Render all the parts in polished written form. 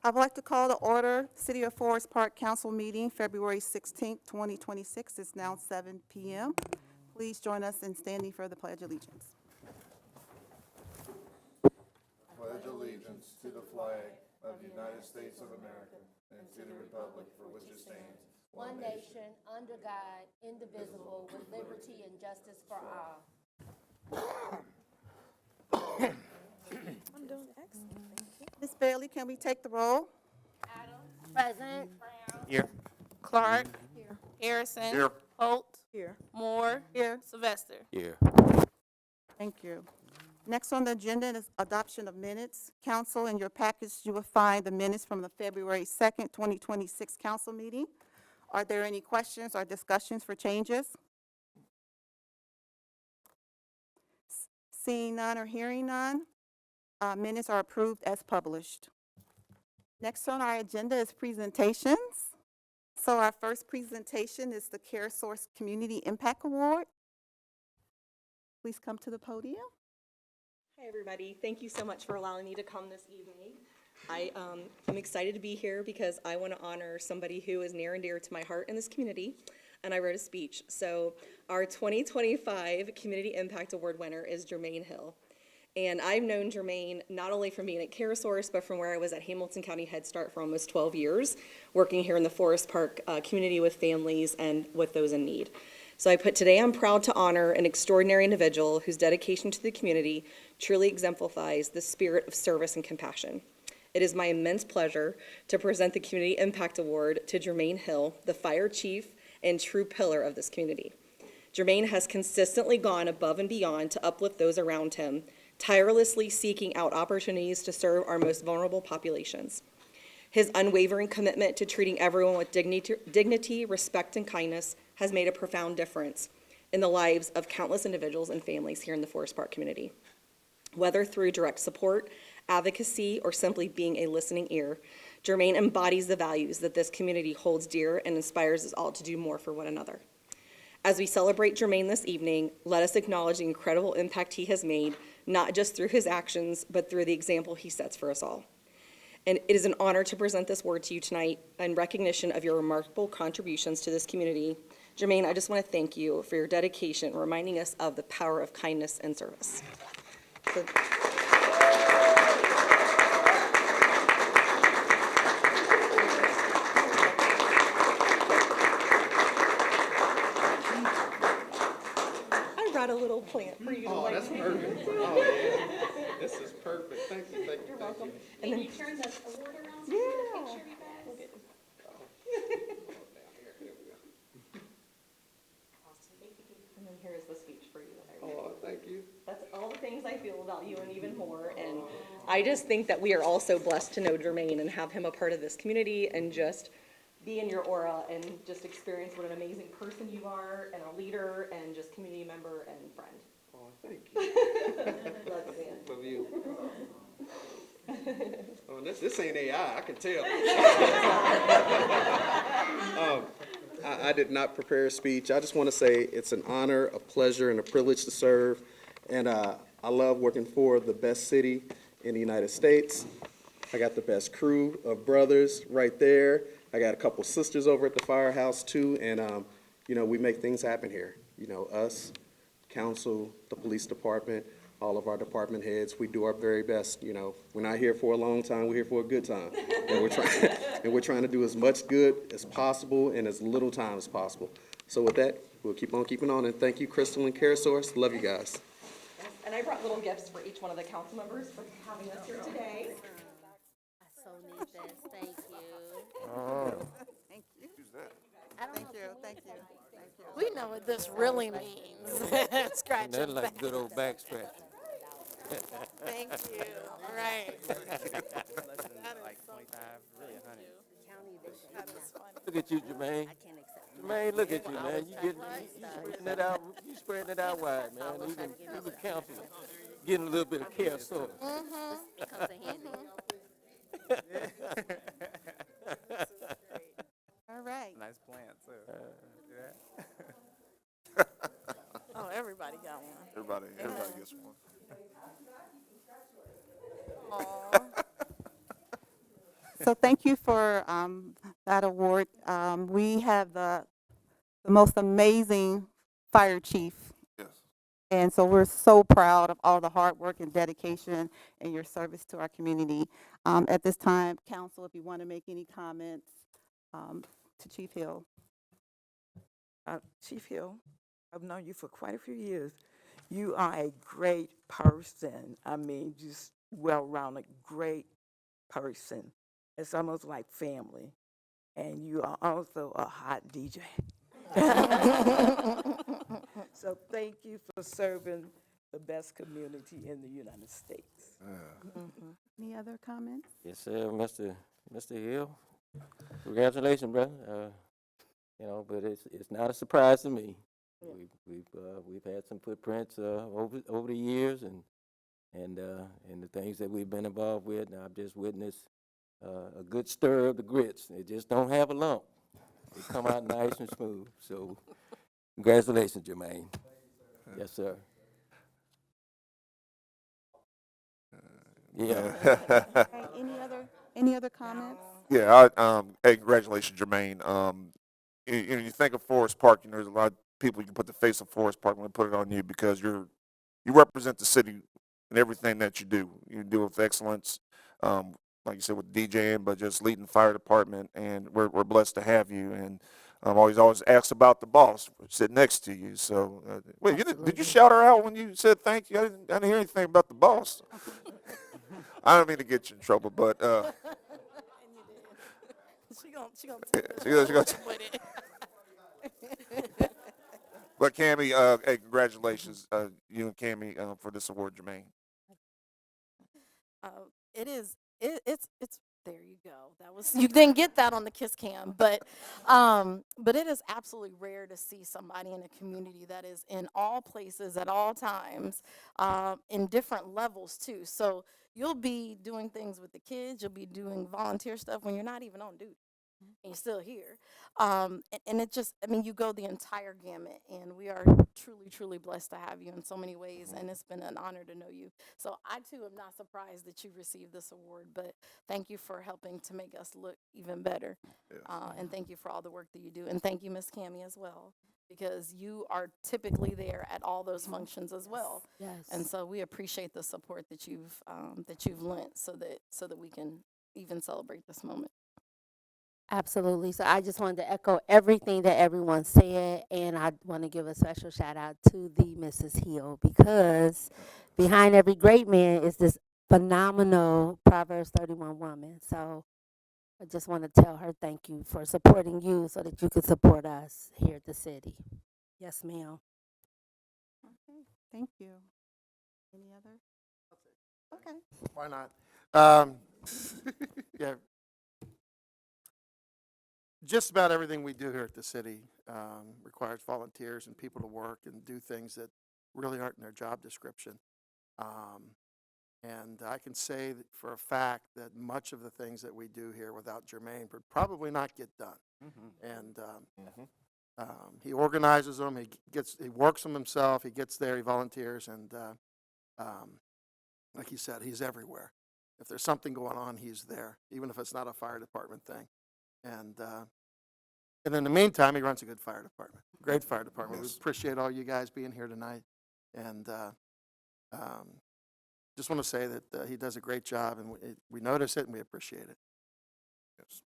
I would like to call to order City of Forest Park Council meeting, February 16th, 2026. It's now 7 p.m. Please join us in standing for the Pledge of Allegiance. Pledge allegiance to the flag of the United States of America and to the republic for which it stands, one nation, under God, indivisible, with liberty and justice for all. I'm doing excellent. Ms. Bailey, can we take the roll? Present. Here. Clark. Here. Harrison. Here. Holt. Here. Moore. Here. Sylvester. Here. Thank you. Next on the agenda is adoption of minutes. Council, in your package, you will find the minutes from the February 2nd, 2026 council meeting. Are there any questions or discussions for changes? Seeing none or hearing none, minutes are approved as published. Next on our agenda is presentations. So our first presentation is the CareSource Community Impact Award. Please come to the podium. Hi, everybody. Thank you so much for allowing me to come this evening. I'm excited to be here because I want to honor somebody who is near and dear to my heart in this community, and I wrote a speech. So our 2025 Community Impact Award winner is Jermaine Hill. And I've known Jermaine not only from being at CareSource, but from where I was at Hamilton County Head Start for almost 12 years, working here in the Forest Park community with families and with those in need. So I put, today I'm proud to honor an extraordinary individual whose dedication to the community truly exemplifies the spirit of service and compassion. It is my immense pleasure to present the Community Impact Award to Jermaine Hill, the fire chief and true pillar of this community. Jermaine has consistently gone above and beyond to uplift those around him, tirelessly seeking out opportunities to serve our most vulnerable populations. His unwavering commitment to treating everyone with dignity, respect, and kindness has made a profound difference in the lives of countless individuals and families here in the Forest Park community. Whether through direct support, advocacy, or simply being a listening ear, Jermaine embodies the values that this community holds dear and inspires us all to do more for one another. As we celebrate Jermaine this evening, let us acknowledge the incredible impact he has made, not just through his actions, but through the example he sets for us all. And it is an honor to present this award to you tonight in recognition of your remarkable contributions to this community. Jermaine, I just want to thank you for your dedication, reminding us of the power of kindness and service. So, I brought a little plant for you. Oh, that's perfect. Oh, yeah. This is perfect. Thank you. Thank you. You're welcome. Thank And then turn the award around so yeah. we can get a picture, you guys. you. Awesome. And then here is the speech for you that I wrote. Oh, thank you. That's all the things I feel about you and even more. And I just think that we are all so blessed to know Jermaine and have him a part of this community and just be in your aura and just experience what an amazing person you are and a leader and just community member and friend. Oh, thank you. Love you, man. Love you. Oh, this ain't AI, I can tell. I did not prepare a speech. I just want to say it's an honor, a pleasure, and a privilege to serve. And I love working for the best city in the United States. I got the best crew of brothers right there. I got a couple sisters over at the firehouse too. And, you know, we make things happen here. You know, us, council, the police department, all of our department heads, we do our very best. You know, we're not here for a long time, we're here for a good time. And we're trying to do as much good as possible in as little time as possible. So with that, we'll keep on keeping on. And thank you, Crystal and CareSource. Love you guys. Yes. And I brought little gifts for each one of the council members for having us here today. I so need this. Thank you. Thank you. I don't Thank know. you. Can we Thank just, you. like, Thank you. We know what this really means. Scratch That's it like back. good old back scratch. Thank you. Right. That is so Really, honey. that is funny. Look at you, Jermaine. Jermaine, look at you, man. You spreading it out. You spreading it out wide, man. Even counseling, getting a little bit of care, so. comes in handy. All right. Nice plant, too. Oh, everybody got one. Everybody gets one. Aw. So thank you for that award. We have the most amazing fire chief. Yes. And so we're so proud of all the hard work and dedication and your service to our community. At this time, council, if you want to make any comments to Chief Hill. Chief Hill, I've known you for quite a few years. You are a great person. I mean, just well-rounded, great person. It's almost like family. And you are also a hot DJ. So thank you for serving the best community in the United States. Any other comments? Yes, sir, Mr. Hill. Congratulations, brother. You know, but it's not a surprise to me. We've had some footprints over the years, and the things that we've been involved with. And I've just witnessed a good stir of the grits. They just don't have a lump. They come out nice and smooth. So, congratulations, Jermaine. Yes, sir. Yeah. Okay, any other comments? Yeah, hey, congratulations, Jermaine. You think of Forest Park, there's a lot of people you can put the face of Forest Park when they put it on you because you represent the city in everything that you do. You do it with excellence, like you said, with DJing, but just leading the fire department, and we're blessed to have you. And always ask about the boss sitting next to you. So, wait, did you shout her out when you said thank you? I didn't hear anything about the boss. I don't mean to get you in trouble, but She gonna she gonna with it. But Cammie, hey, congratulations, you and Cammie, for this award, Jermaine. It's there you go. That was you didn't get that on the Kiss Cam, but it is absolutely rare to see somebody in a community that is in all places at all times, in different levels too. So you'll be doing things with the kids, you'll be doing volunteer stuff when you're not even on duty. And you're still here. And it just, I mean, you go the entire gamut, and we are truly, truly blessed to have you in so many ways, and it's been an honor to know you. So I, too, am not surprised that you received this award, but thank you for helping to make us look even better. Yes. And thank you for all the work that you do. And thank you, Miss Cammie, as well, because you are typically there at all those functions as well. Yes. And so we appreciate the support that you've lent so that we can even celebrate this moment. Absolutely. So I just wanted to echo everything that everyone said, and I want to give a special shout out to the Mrs. Hill, because behind every great man is this phenomenal Proverbs 31 woman. So I just want to tell her thank you for supporting you so that you could support us here at the city. Yes, ma'am. Okay, thank you. Any other? Okay. Why not? Yeah. Just about everything we do here at the city requires volunteers and people to work and do things that really aren't in their job description. And I can say that for a fact that much of the things that we do here without Jermaine would probably not get done. And he organizes them. He works them himself. He gets there. He volunteers, and like he said, he's everywhere. If there's something going on, he's there, even if it's not a fire department thing. And in the meantime, he runs a good fire department, great fire department. Yes. We appreciate all you guys being here tonight, and just want to say that he does a great job, and we notice it and we appreciate it. Yes.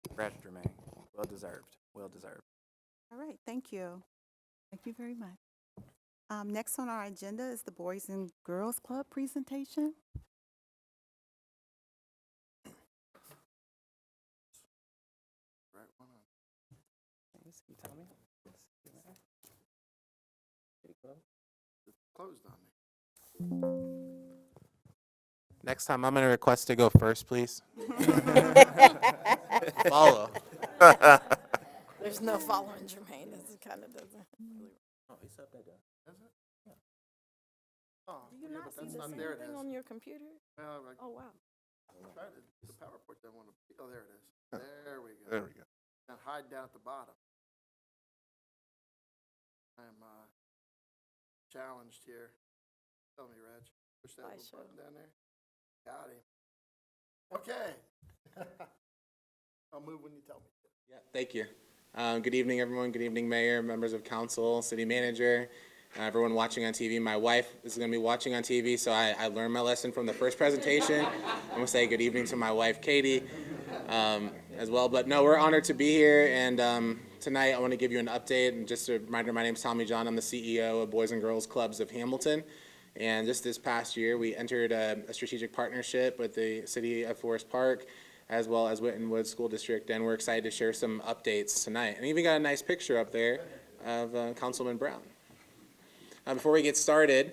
Congrats, Jermaine. Well deserved. Well deserved. All right, thank you. Thank you very much. Next on our agenda is the Boys and Girls Club presentation. Right one on. Let me see, Tommy. It's closed on me. Next time, I'm going to request to go first, please. Follow. There's no following Jermaine. This kind of doesn't. Oh, he's up there. Oh, Do you yeah, not but see that's the not same there. It thing is. on your computer? Well, Oh, wow. tried it. The PowerPoint doesn't want to. Oh, there it is. There we go. There we go. Now hide down at the bottom. I'm challenged here. Tell me, Reg. Push that little Slideshow. button down there. Got him. Okay. I'll move when you tell me. Yeah, thank you. Good evening, everyone. Good evening, Mayor, members of council, city manager, everyone watching on TV. My wife is going to be watching on TV, so I learned my lesson from the first presentation. I'm going to say good evening to my wife, Katie, as well. But no, we're honored to be here, and tonight I want to give you an update. And just a reminder, my name is Tommy John. I'm the CEO of Boys and Girls Clubs of Hamilton. And just this past year, we entered a strategic partnership with the city of Forest Park, as well as Whitten Woods School District, and we're excited to share some updates tonight. And even got a nice picture up there of Councilman Brown. Before we get started,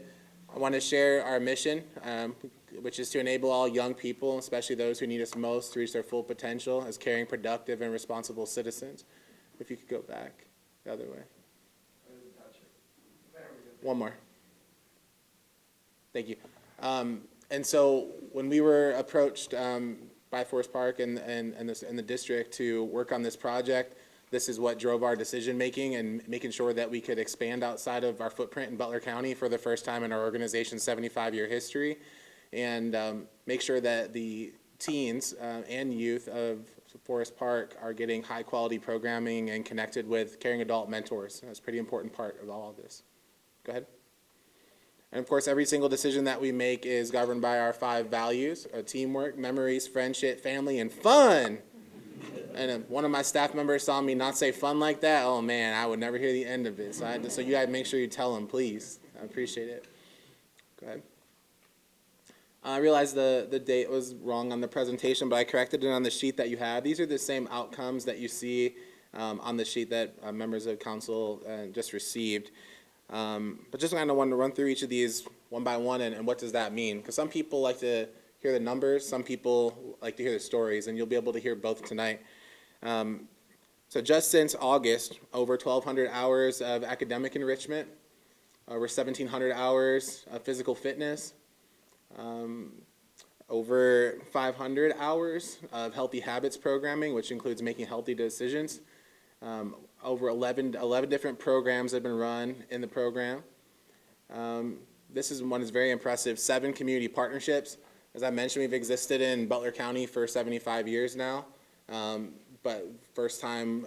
I want to share our mission, which is to enable all young people, especially those who need us most, to reach their full potential as caring, productive, and responsible citizens. If you could go back the other way. One more. Thank you. And so when we were approached by Forest Park and the district to work on this project, this is what drove our decision making and making sure that we could expand outside of our footprint in Butler County for the first time in our organization's 75-year history, and make sure that the teens and youth of Forest Park are getting high quality programming and connected with caring adult mentors. That's a pretty important part of all of this. Go ahead. And of course, every single decision that we make is governed by our 5 values: teamwork, memories, friendship, family, and fun. And one of my staff members saw me not say fun like that. Oh man, I would never hear the end of it. So you gotta make sure you tell them, please. I appreciate it. Go ahead. I realized the date was wrong on the presentation, but I corrected it on the sheet that you have. These are the same outcomes that you see on the sheet that members of council just received. But just kind of wanted to run through each of these one by one and what does that mean? Because some people like to hear the numbers, some people like to hear the stories, and you'll be able to hear both tonight. So just since August, over 1,200 hours of academic enrichment, over 1,700 hours of physical fitness, over 500 hours of healthy habits programming, which includes making healthy decisions. Over 11 different programs have been run in the program. This is one that's very impressive, 7 community partnerships. As I mentioned, we've existed in Butler County for 75 years now, but first time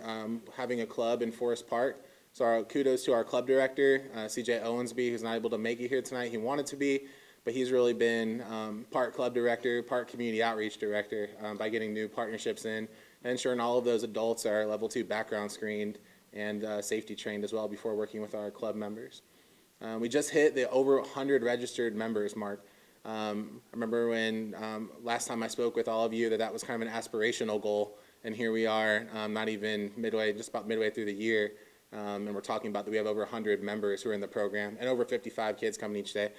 having a club in Forest Park. So our kudos to our club director, CJ Owensby, who's not able to make it here tonight. He wanted to be, but he's really been part club director, part community outreach director by getting new partnerships in and ensuring all of those adults are level 2 background screened and safety trained as well before working with our club members. We just hit the over 100 registered members mark. I remember when last time I spoke with all of you that was kind of an aspirational goal, and here we are, not even midway, just about midway through the year, and we're talking about that we have over 100 members who are in the program and over 55 kids coming each day.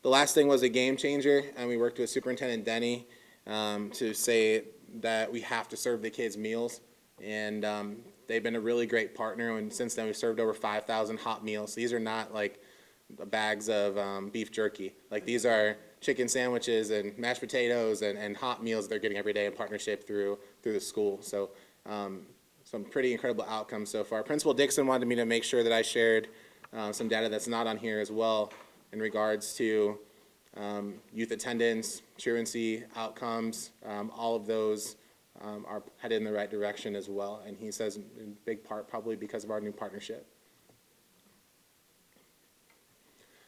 The last thing was a game changer, and we worked with Superintendent Denny to say that we have to serve the kids meals, and they've been a really great partner, and since then we've served over 5,000 hot meals. These are not like bags of beef jerky. Like these are chicken sandwiches and mashed potatoes and hot meals they're getting every day in partnership through the school. So some pretty incredible outcomes so far. Principal Dixon wanted me to make sure that I shared some data that's not on here as well in regards to youth attendance, truancy outcomes. All of those are headed in the right direction as well. And he says in big part probably because of our new partnership.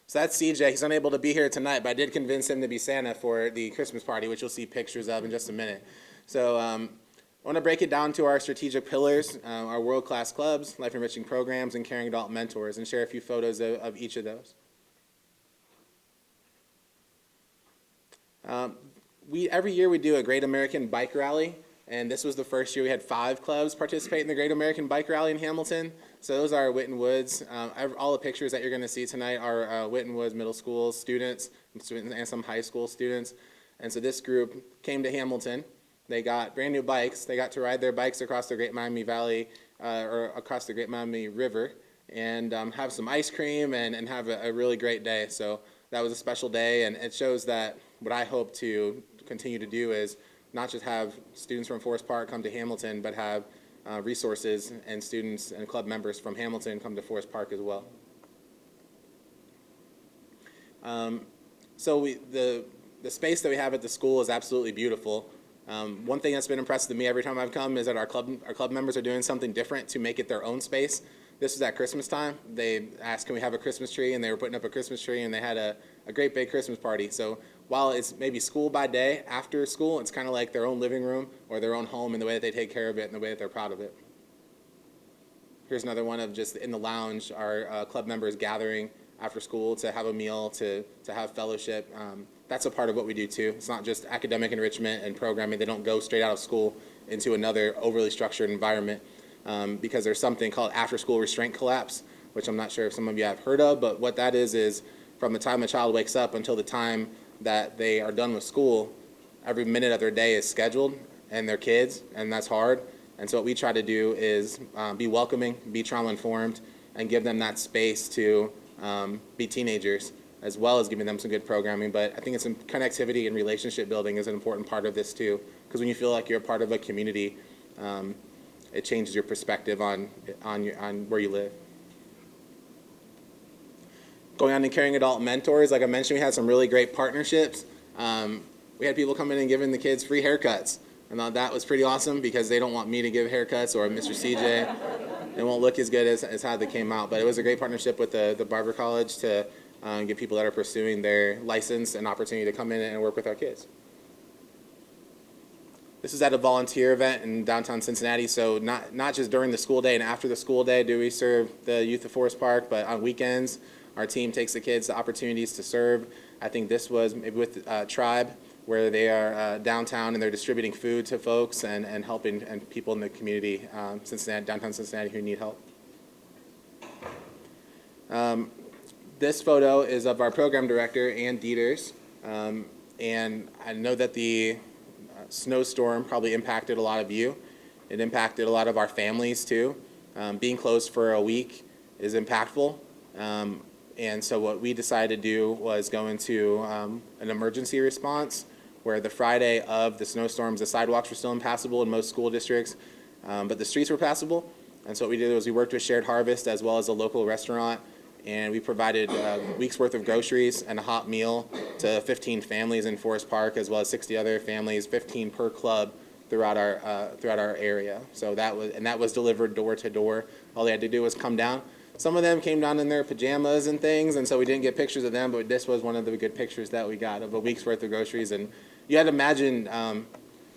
So that's CJ. He's unable to be here tonight, but I did convince him to be Santa for the Christmas party, which you'll see pictures of in just a minute. So I want to break it down to our strategic pillars, our world-class clubs, life-enriching programs, and caring adult mentors, and share a few photos of each of those. Every year we do a Great American Bike Rally, and this was the first year we had 5 clubs participate in the Great American Bike Rally in Hamilton. So those are Whitten Woods. All the pictures that you're going to see tonight are Whitten Woods Middle School students and some high school students. And so this group came to Hamilton. They got brand new bikes. They got to ride their bikes across the Great Miami Valley or across the Great Miami River and have some ice cream and have a really great day. So that was a special day, and it shows that what I hope to continue to do is not just have students from Forest Park come to Hamilton, but have resources and students and club members from Hamilton come to Forest Park as well. So the space that we have at the school is absolutely beautiful. One thing that's been impressive to me every time I've come is that our club members are doing something different to make it their own space. This was at Christmas time. They asked, can we have a Christmas tree? And they were putting up a Christmas tree, and they had a great big Christmas party. So while it's maybe school by day, after school, it's kind of like their own living room or their own home in the way that they take care of it and the way that they're proud of it. Here's another one of just in the lounge, our club members gathering after school to have a meal, to have fellowship. That's a part of what we do too. It's not just academic enrichment and programming. They don't go straight out of school into another overly structured environment because there's something called after-school restraint collapse, which I'm not sure if some of you have heard of, but what that is from the time a child wakes up until the time that they are done with school, every minute of their day is scheduled, and they're kids, and that's hard. And so what we try to do is be welcoming, be trauma-informed, and give them that space to be teenagers, as well as giving them some good programming. But I think it's connectivity and relationship building is an important part of this too, because when you feel like you're a part of a community, it changes your perspective on where you live. Going on to caring adult mentors, like I mentioned, we had some really great partnerships. We had people come in and giving the kids free haircuts. I thought that was pretty awesome because they don't want me to give haircuts or Mr. CJ. It won't look as good as how they came out. But it was a great partnership with the Barber College to give people that are pursuing their license an opportunity to come in and work with our kids. This is at a volunteer event in downtown Cincinnati, so not just during the school day and after the school day do we serve the youth of Forest Park, but on weekends our team takes the kids to opportunities to serve. I think this was maybe with Tribe, where they are downtown and they're distributing food to folks and helping and people in the community, downtown Cincinnati, who need help. This photo is of our program director, Ann Dieters, and I know that the snowstorm probably impacted a lot of you. It impacted a lot of our families too. Being closed for a week is impactful. And so what we decided to do was go into an emergency response where the Friday of the snowstorms, the sidewalks were still impassable in most school districts, but the streets were passable. And so what we did was we worked with Shared Harvest as well as a local restaurant, and we provided a week's worth of groceries and a hot meal to 15 families in Forest Park, as well as 60 other families, 15 per club throughout our area. So that was delivered door to door. All they had to do was come down. Some of them came down in their pajamas and things, and so we didn't get pictures of them, but this was one of the good pictures that we got of a week's worth of groceries. And you had to imagine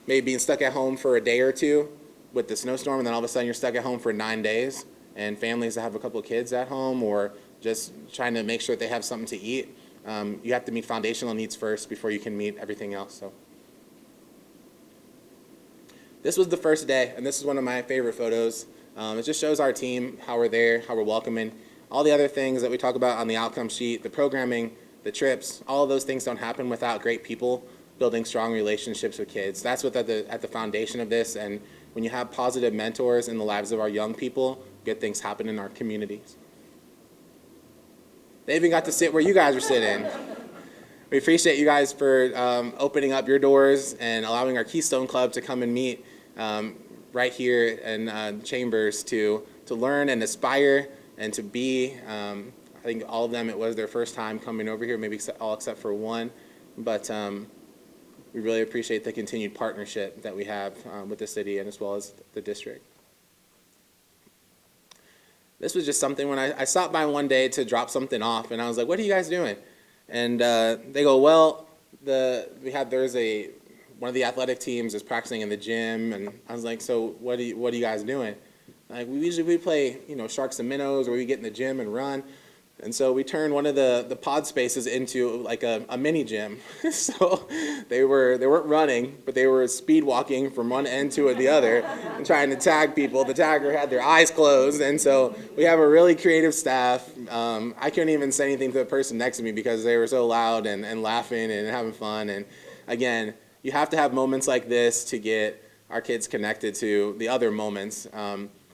maybe being stuck at home for a day or two with the snowstorm, and then all of a sudden you're stuck at home for 9 days, and families that have a couple of kids at home or just trying to make sure that they have something to eat. You have to meet foundational needs first before you can meet everything else. So this was the first day, and this is one of my favorite photos. It just shows our team, how we're there, how we're welcoming. All the other things that we talk about on the outcome sheet, the programming, the trips, all of those things don't happen without great people building strong relationships with kids. That's what's at the foundation of this, and when you have positive mentors in the lives of our young people, good things happen in our communities. They even got to sit where you guys were sitting. We appreciate you guys for opening up your doors and allowing our Keystone Club to come and meet right here in Chambers to learn and aspire and to be. I think all of them, it was their first time coming over here, maybe all except for one. But we really appreciate the continued partnership that we have with the city and as well as the district. This was just something when I stopped by one day to drop something off, and I was like, what are you guys doing? And they go, well, one of the athletic teams is practicing in the gym, and I was like, so what are you guys doing? Like, we play, sharks and minnows, or we get in the gym and run. And so we turned one of the pod spaces into like a mini gym. So they weren't running, but they were speed walking from one end to the other and trying to tag people. The tagger had their eyes closed, and so we have a really creative staff. I couldn't even say anything to the person next to me because they were so loud and laughing and having fun. And again, you have to have moments like this to get our kids connected to the other moments.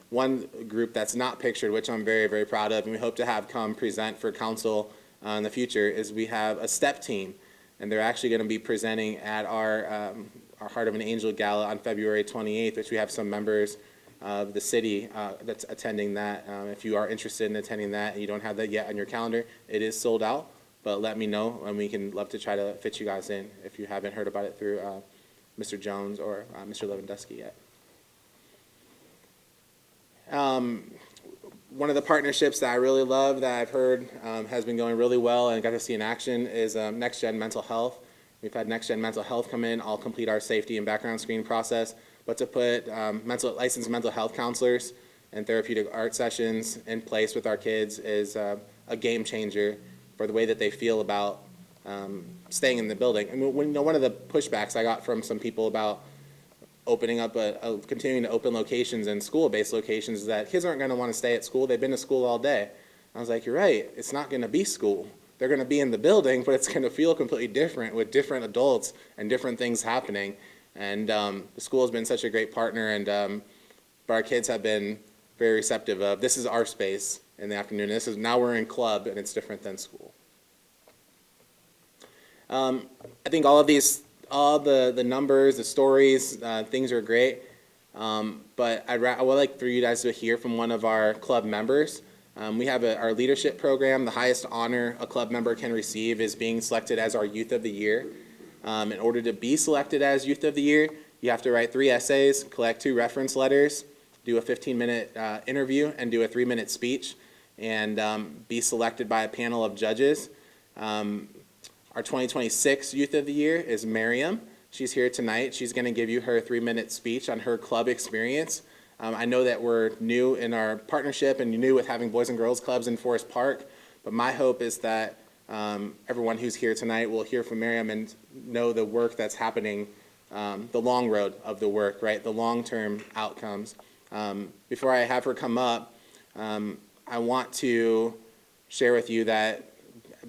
One group that's not pictured, which I'm very, very proud of, and we hope to have come present for council in the future, is we have a STEP team, and they're actually going to be presenting at our Heart of an Angel Gala on February 28th, which we have some members of the city that's attending that. If you are interested in attending that and you don't have that yet on your calendar, it is sold out, but let me know, and we can love to try to fit you guys in if you haven't heard about it through Mr. Jones or Mr. Lewandowski yet. One of the partnerships that I really love that I've heard has been going really well and got to see in action is Next Gen Mental Health. We've had Next Gen Mental Health come in, all complete our safety and background screening process, but to put licensed mental health counselors and therapeutic art sessions in place with our kids is a game changer for the way that they feel about staying in the building. I mean, one of the pushbacks I got from some people about opening up continuing to open locations and school-based locations is that kids aren't going to want to stay at school. They've been to school all day. I was like, you're right. It's not going to be school. They're going to be in the building, but it's going to feel completely different with different adults and different things happening. And the school has been such a great partner, and but our kids have been very receptive of, this is our space in the afternoon. Now we're in club, and it's different than school. I think all the numbers, the stories, things are great. But I would like for you guys to hear from one of our club members. We have our leadership program. The highest honor a club member can receive is being selected as our Youth of the Year. In order to be selected as Youth of the Year, you have to write 3 essays, collect 2 reference letters, do a 15-minute interview, and do a 3-minute speech, and be selected by a panel of judges. Our 2026 Youth of the Year is Miriam. She's here tonight. She's going to give you her 3-minute speech on her club experience. I know that we're new in our partnership and new with having Boys and Girls Clubs in Forest Park, but my hope is that everyone who's here tonight will hear from Miriam and know the work that's happening, the long road of the work, right? The long-term outcomes. Before I have her come up, I want to share with you that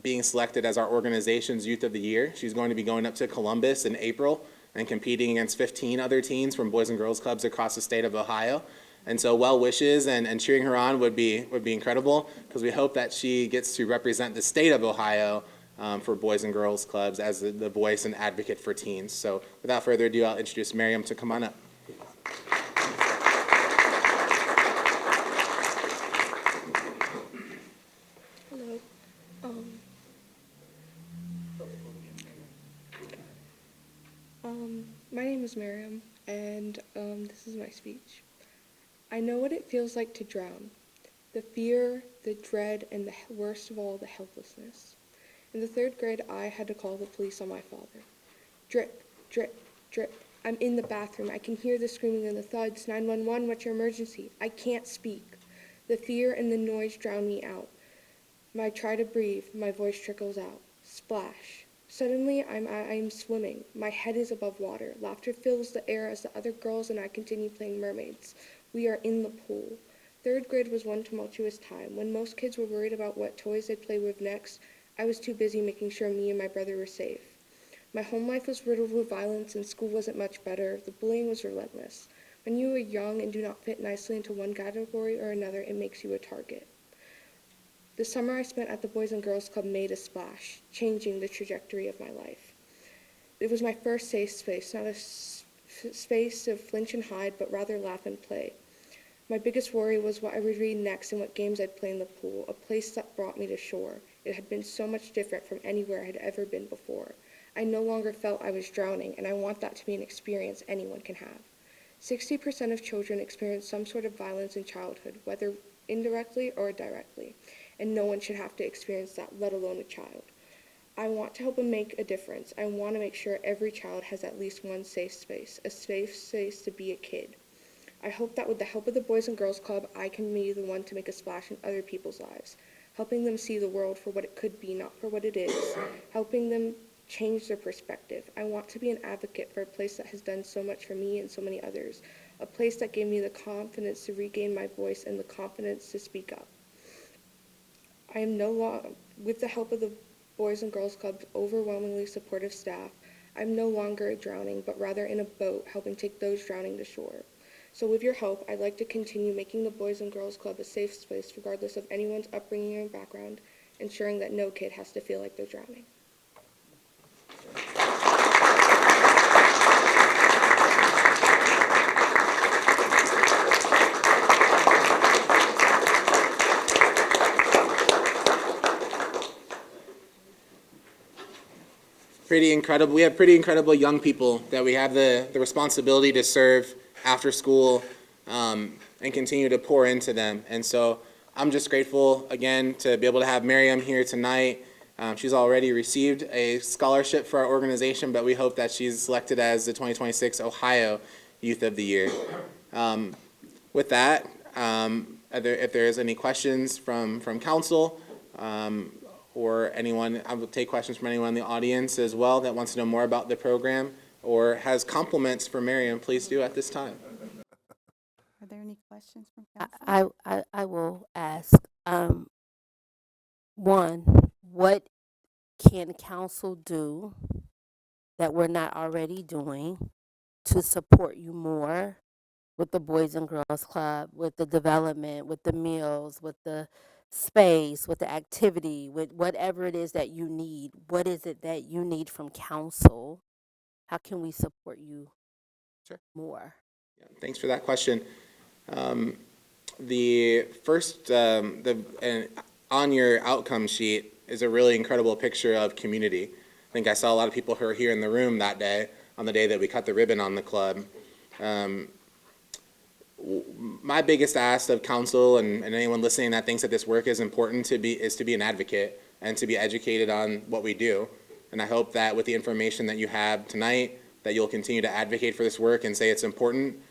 being selected as our organization's Youth of the Year, she's going to be going up to Columbus in April and competing against 15 other teens from Boys and Girls Clubs across the state of Ohio. And so well wishes and cheering her on would be incredible, because we hope that she gets to represent the state of Ohio for Boys and Girls Clubs as the voice and advocate for teens. So without further ado, I'll introduce Miriam to come on up. Hello. My name is Miriam, and this is my speech. I know what it feels like to drown. The fear, the dread, and worst of all, the helplessness. In the 3rd grade, I had to call the police on my father. Drip, drip, drip. I'm in the bathroom. I can hear the screaming and the thuds. 911, what's your emergency? I can't speak. The fear and the noise drown me out. I try to breathe. My voice trickles out. Splash. Suddenly, I'm swimming. My head is above water. Laughter fills the air as the other girls and I continue playing mermaids. We are in the pool. 3rd grade was one tumultuous time. When most kids were worried about what toys they'd play with next, I was too busy making sure me and my brother were safe. My home life was riddled with violence and school wasn't much better. The bullying was relentless. When you are young and do not fit nicely into one category or another, it makes you a target. The summer I spent at the Boys and Girls Club made a splash, changing the trajectory of my life. It was my first safe space, not a space to flinch and hide, but rather laugh and play. My biggest worry was what I would read next and what games I'd play in the pool, a place that brought me to shore. It had been so much different from anywhere I had ever been before. I no longer felt I was drowning, and I want that to be an experience anyone can have. 60% of children experience some sort of violence in childhood, whether indirectly or directly, and no one should have to experience that, let alone a child. I want to help them make a difference. I want to make sure every child has at least one safe space, a safe space to be a kid. I hope that with the help of the Boys and Girls Club, I can be the one to make a splash in other people's lives, helping them see the world for what it could be, not for what it is, helping them change their perspective. I want to be an advocate for a place that has done so much for me and so many others, a place that gave me the confidence to regain my voice and the confidence to speak up. I am no longer, with the help of the Boys and Girls Club's overwhelmingly supportive staff, I'm no longer drowning, but rather in a boat helping take those drowning to shore. So with your help, I'd like to continue making the Boys and Girls Club a safe space regardless of anyone's upbringing or background, ensuring that no kid has to feel like they're drowning. pretty incredible. We have pretty incredible young people that we have the responsibility to serve after school and continue to pour into them. And so I'm just grateful again to be able to have Miriam here tonight. She's already received a scholarship for our organization, but we hope that she's selected as the 2026 Ohio Youth of the Year. With that, if there's any questions from council, or anyone, I will take questions from anyone in the audience as well that wants to know more about the program or has compliments for Miriam, please do at this time. Are there any questions from council? I will ask, one, what can council do that we're not already doing to support you more with the Boys and Girls Club, with the development, with the meals, with the space, with the activity, with whatever it is that you need? What is it that you need from council? How can we support you Sure. more? Yeah, thanks for that question. The first, and on your outcome sheet is a really incredible picture of community. I think I saw a lot of people who were here in the room that day, on the day that we cut the ribbon on the club. My biggest ask of council and anyone listening that thinks that this work is important is to be an advocate and to be educated on what we do. And I hope that with the information that you have tonight, that you'll continue to advocate for this work and say it's important.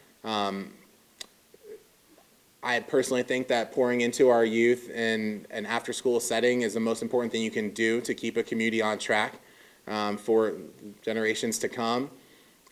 I personally think that pouring into our youth in an after-school setting is the most important thing you can do to keep a community on track for generations to come.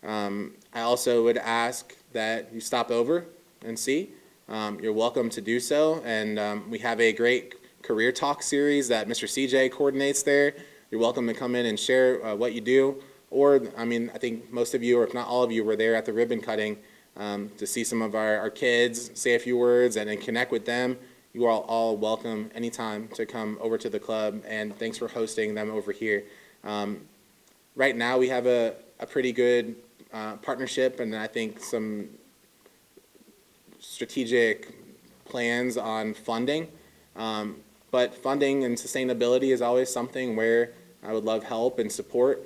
I also would ask that you stop over and see. You're welcome to do so, and we have a great career talk series that Mr. CJ coordinates there. You're welcome to come in and share what you do, or, I mean, I think most of you, or if not all of you, were there at the ribbon cutting to see some of our kids, say a few words, and then connect with them. You are all welcome anytime to come over to the club, and thanks for hosting them over here. Right now, we have a pretty good partnership, and I think some strategic plans on funding. But funding and sustainability is always something where I would love help and support.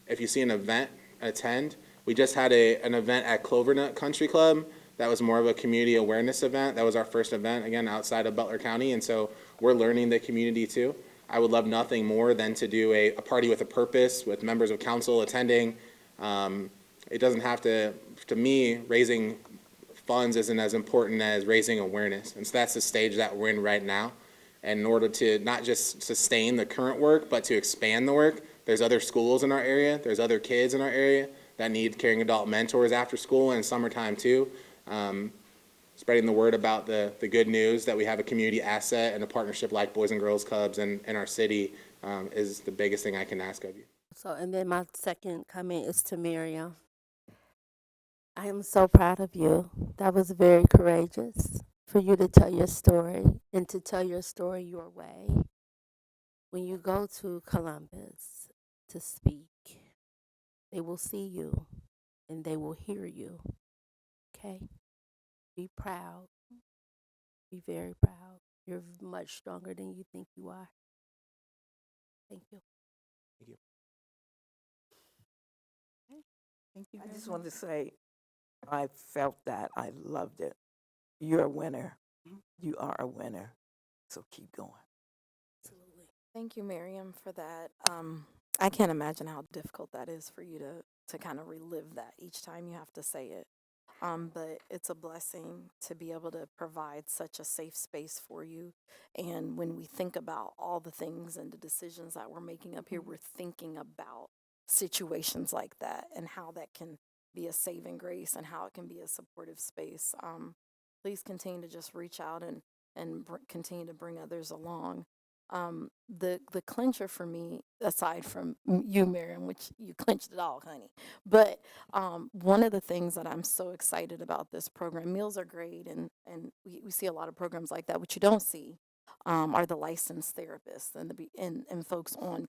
If you see an event, attend. We just had an event at Clovernut Country Club that was more of a community awareness event. That was our first event, again, outside of Butler County, and so we're learning the community too. I would love nothing more than to do a party with a purpose, with members of council attending. It doesn't have to me, raising funds isn't as important as raising awareness. And so that's the stage that we're in right now. And in order to not just sustain the current work, but to expand the work, there's other schools in our area, there's other kids in our area that need caring adult mentors after school and summertime too. Spreading the word about the good news that we have a community asset and a partnership like Boys and Girls Clubs in our city is the biggest thing I can ask of you. So, and then my second comment is to Miriam. I am so proud of you. That was very courageous for you to tell your story and to tell your story your way. When you go to Columbus to speak, they will see you and they will hear you. Okay? Be proud. Be very proud. You're much stronger than you think you are. Thank you. Thank you I very just much. wanted to say, I felt that. I loved it. You're a winner. You are a winner. So keep going. Absolutely. Thank you, Miriam, for that. I can't imagine how difficult that is for you to kind of relive that each time you have to say it. But it's a blessing to be able to provide such a safe space for you. And when we think about all the things and the decisions that we're making up here, we're thinking about situations like that and how that can be a saving grace and how it can be a supportive space. Please continue to just reach out and continue to bring others along. The clincher for me, aside from you, Miriam, which you clinched it all, honey. But one of the things that I'm so excited about this program, meals are great, and we see a lot of programs like that. What you don't see are the licensed therapists and folks on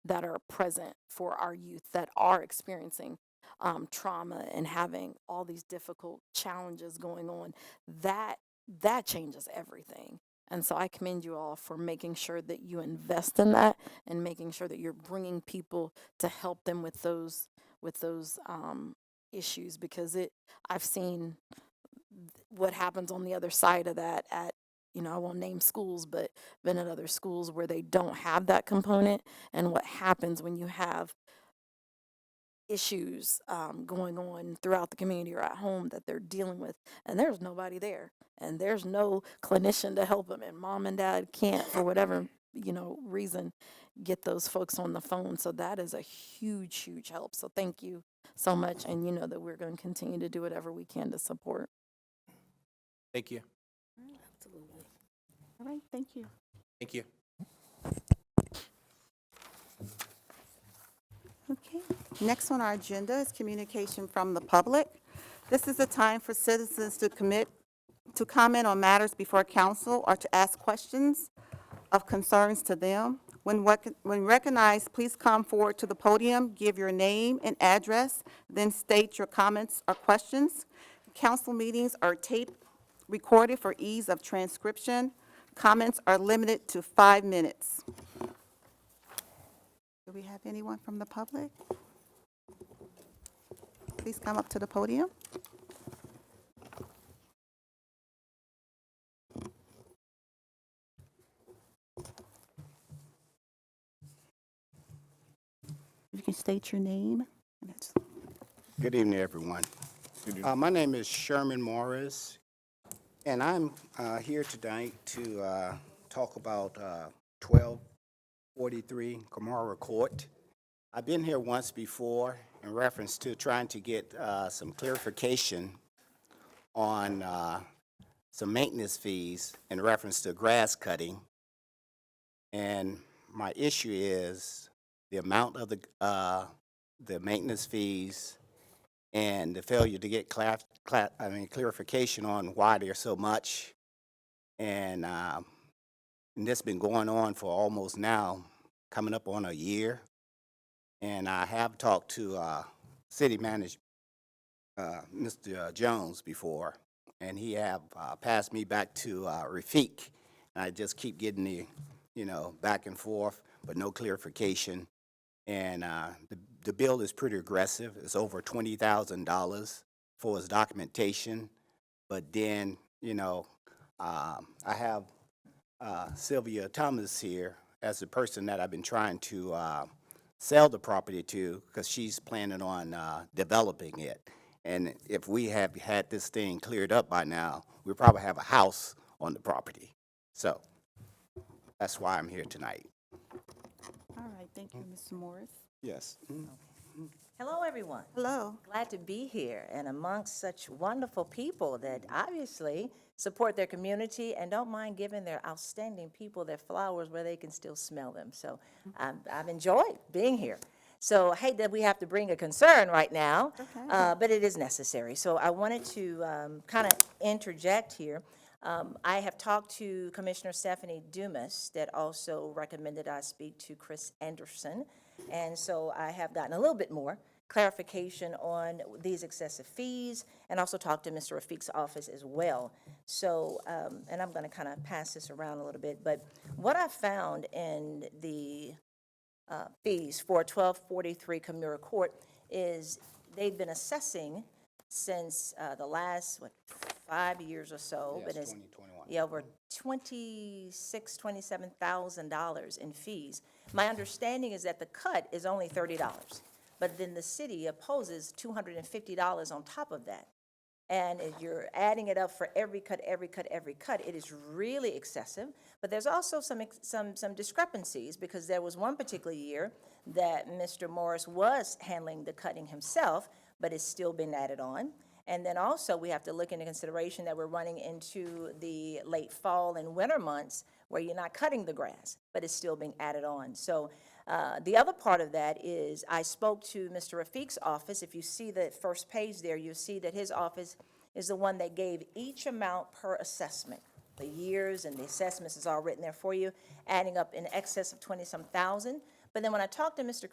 that are present for our youth that are experiencing trauma and having all these difficult challenges going on. That changes everything. And so I commend you all for making sure that you invest in that and making sure that you're bringing people to help them with those issues, because I've seen what happens on the other side of that at, I won't name schools, but been at other schools where they don't have that component, and what happens when you have issues going on throughout the community or at home that they're dealing with, and there's nobody there, and there's no clinician to help them, and mom and dad can't, for whatever reason, get those folks on the phone. So that is a huge help. So thank you so much, and you know that we're going to continue to do whatever we can to support. Thank you. Absolutely. All right, thank you. Thank you. Okay. Next on our agenda is communication from the public. This is a time for citizens to comment on matters before council or to ask questions of concerns to them. When recognized, please come forward to the podium, give your name and address, then state your comments or questions. Council meetings are taped, recorded for ease of transcription. Comments are limited to 5 minutes. Do we have anyone from the public? Please come up to the podium. You can state your name. Good evening, everyone. My name is Sherman Morris, and I'm here tonight to talk about 1243 Kamara Court. I've been here once before in reference to trying to get some clarification on some maintenance fees in reference to grass cutting. And my issue is the amount of the maintenance fees and the failure to get clarification on why there's so much. And this been going on for almost now, coming up on a year. And I have talked to city manager, Mr. Jones, before, and he have passed me back to Rafik. And I just keep getting the, back and forth, but no clarification. And the bill is pretty aggressive. It's over $20,000 for his documentation. But then, I have Sylvia Thomas here as the person that I've been trying to sell the property to, because she's planning on developing it. And if we have had this thing cleared up by now, we'll probably have a house on the property. So that's why I'm here tonight. All right, thank you, Mr. Morris. Yes. Hello, everyone. Hello. Glad to be here and amongst such wonderful people that obviously support their community and don't mind giving their outstanding people their flowers where they can still smell them. So I've enjoyed being here. So I hate that we have to bring a concern right now, but it is necessary. So I wanted to kind of interject here. I have talked to Commissioner Stephanie Dumas that also recommended I speak to Chris Anderson. And so I have gotten a little bit more clarification on these excessive fees, and also talked to Mr. Rafik's office as well. So, and I'm going to kind of pass this around a little bit, but what I found in the fees for 1243 Kamara Court is they've been assessing since the last, 5 years or so. Yes, but it's 2021. Yeah, over $27,000 in fees. My understanding is that the cut is only $30, but then the city opposes $250 on top of that. And if you're adding it up for every cut, it is really excessive. But there's also some discrepancies, because there was one particular year that Mr. Morris was handling the cutting himself, but it's still been added on. And then also we have to look into consideration that we're running into the late fall and winter months where you're not cutting the grass, but it's still being added on. So the other part of that is I spoke to Mr. Rafik's office. If you see the first page there, you'll see that his office is the one that gave each amount per assessment. The years and the assessments is all written there for you, adding up in excess of 20-some thousand. But then when I talked to Mr.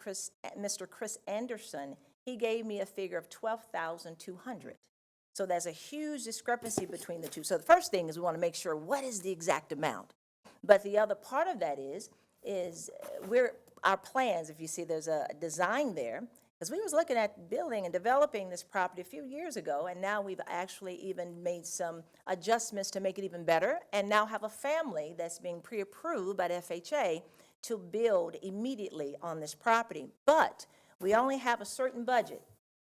Chris Anderson, he gave me a figure of $12,200. So there's a huge discrepancy between the two. So the first thing is we want to make sure what is the exact amount. But the other part of that is our plans, if you see there's a design there, because we was looking at building and developing this property a few years ago, and now we've actually even made some adjustments to make it even better, and now have a family that's being pre-approved by the FHA to build immediately on this property. But we only have a certain budget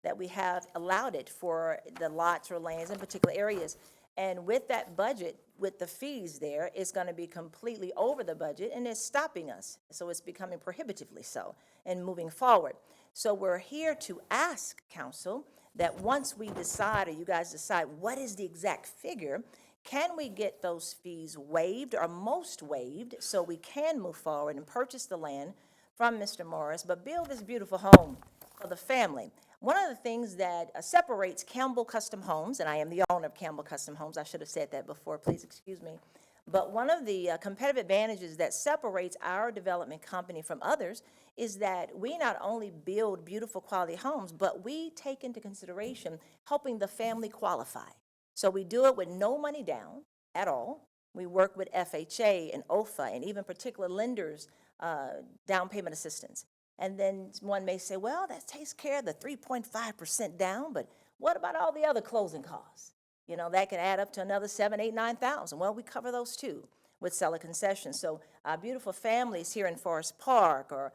that we have allowed it for the lots or lands in particular areas. And with that budget, with the fees there, it's going to be completely over the budget, and it's stopping us. So it's becoming prohibitively so and moving forward. So we're here to ask council that once we decide, or you guys decide, what is the exact figure, can we get those fees waived or most waived so we can move forward and purchase the land from Mr. Morris, but build this beautiful home for the family. One of the things that separates Campbell Custom Homes, and I am the owner of Campbell Custom Homes, I should have said that before, please excuse me, but one of the competitive advantages that separates our development company from others is that we not only build beautiful quality homes, but we take into consideration helping the family qualify. So we do it with no money down at all. We work with FHA and OFA and even particular lenders, down payment assistance. And then one may say, well, that takes care of the 3.5% down, but what about all the other closing costs? You know, that can add up to another 7, 8, 9,000. Well, we cover those too with seller concessions. So our beautiful families here in Forest Park or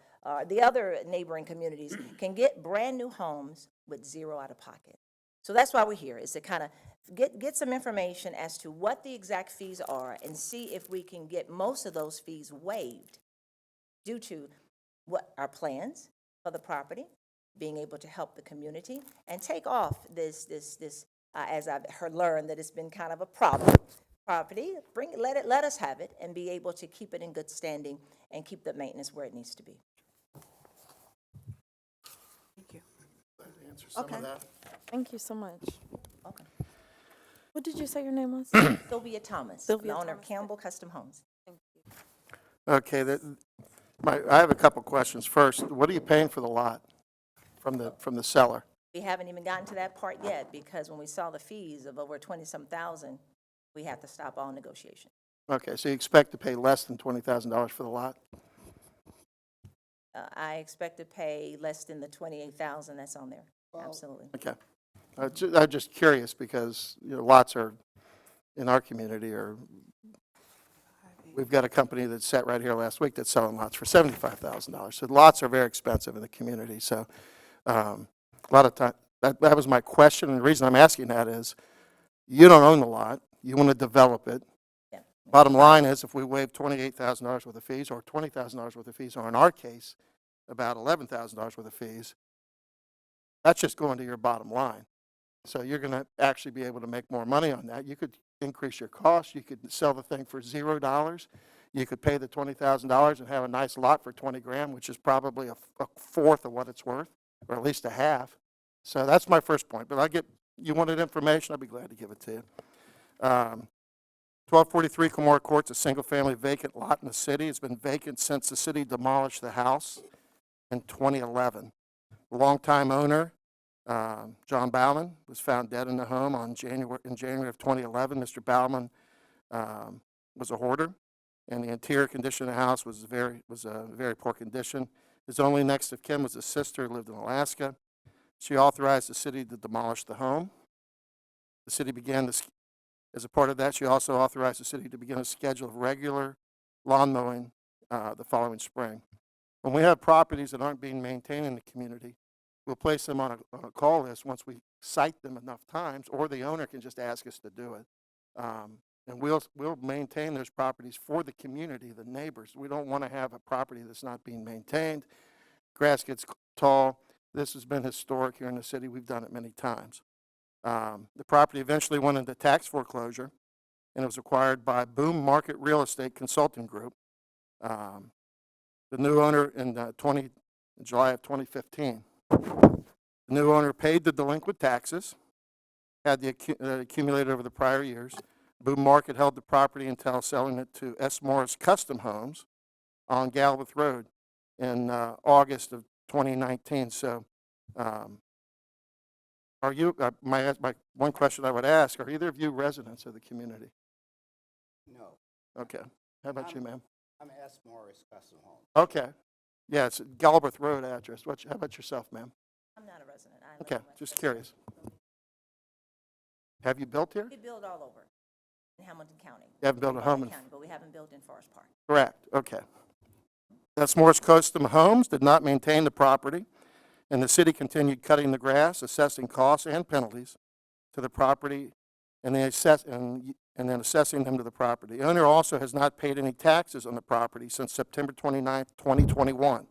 the other neighboring communities can get brand new homes with zero out of pocket. So that's why we're here, is to kind of get some information as to what the exact fees are and see if we can get most of those fees waived due to what our plans for the property, being able to help the community, and take off this as I've learned that it's been kind of a problem. Property, let us have it and be able to keep it in good standing and keep the maintenance where it needs to be. Thank you. Answer some Okay. of that. Thank you so much. Okay. What did you say your name was? Sylvia Thomas, Sylvia the owner of Thomas. Campbell Custom Homes. Okay, I have a couple questions. First, what are you paying for the lot from the seller? We haven't even gotten to that part yet because when we saw the fees of over 20-some thousand, we had to stop all negotiation. Okay, so you expect to pay less than $20,000 for the lot? I expect to pay less than the 28,000 that's on there. Absolutely. Okay. I'm just curious because, lots are, in our community, we've got a company that sat right here last week that's selling lots for $75,000. So lots are very expensive in the community. So a lot of time, that was my question. And the reason I'm asking that is you don't own the lot. You want to develop it. Yeah. Bottom line is if we waive $28,000 worth of fees or $20,000 worth of fees, or in our case, about $11,000 worth of fees, that's just going to your bottom line. So you're going to actually be able to make more money on that. You could increase your costs. You could sell the thing for $0. You could pay the $20,000 and have a nice lot for $20,000, which is probably a fourth of what it's worth, or at least a half. So that's my first point. But you wanted information, I'd be glad to give it to you. 1243 Camora Court's a single-family vacant lot in the city. It's been vacant since the city demolished the house in 2011. The longtime owner, John Bauman, was found dead in the home in January of 2011. Mr. Bauman was a hoarder, and the interior condition of the house was a very poor condition. His only next of kin was his sister who lived in Alaska. She authorized the city to demolish the home. The city began this. As a part of that, she also authorized the city to begin a schedule of regular lawn mowing the following spring. When we have properties that aren't being maintained in the community, we'll place them on a call list once we cite them enough times, or the owner can just ask us to do it. And we'll maintain those properties for the community, the neighbors. We don't want to have a property that's not being maintained. Grass gets tall. This has been historic here in the city. We've done it many times. The property eventually went into tax foreclosure, and it was acquired by Boom Market Real Estate Consulting Group. The new owner in July of 2015. The new owner paid the delinquent taxes, had the accumulated over the prior years. Boom Market held the property until selling it to S. Morris Custom Homes on Galbraith Road in August of 2019. So Are you, my one question I would ask, are either of you residents of the community? No, Okay. How about you, ma'am? I'm S. Morris Custom Home. Okay. Yeah, it's Galbraith Road address. How about yourself, ma'am? I'm not a resident. I live Okay, on West just West. curious. Have you built here? We build all over in Hamilton County. You haven't built a home in... County, but we haven't built in Forest Park. Correct, okay. That's Morris Custom Homes did not maintain the property, and the city continued cutting the grass, assessing costs and penalties to the property, and then assessing them to the property. The owner also has not paid any taxes on the property since September 29th, 2021.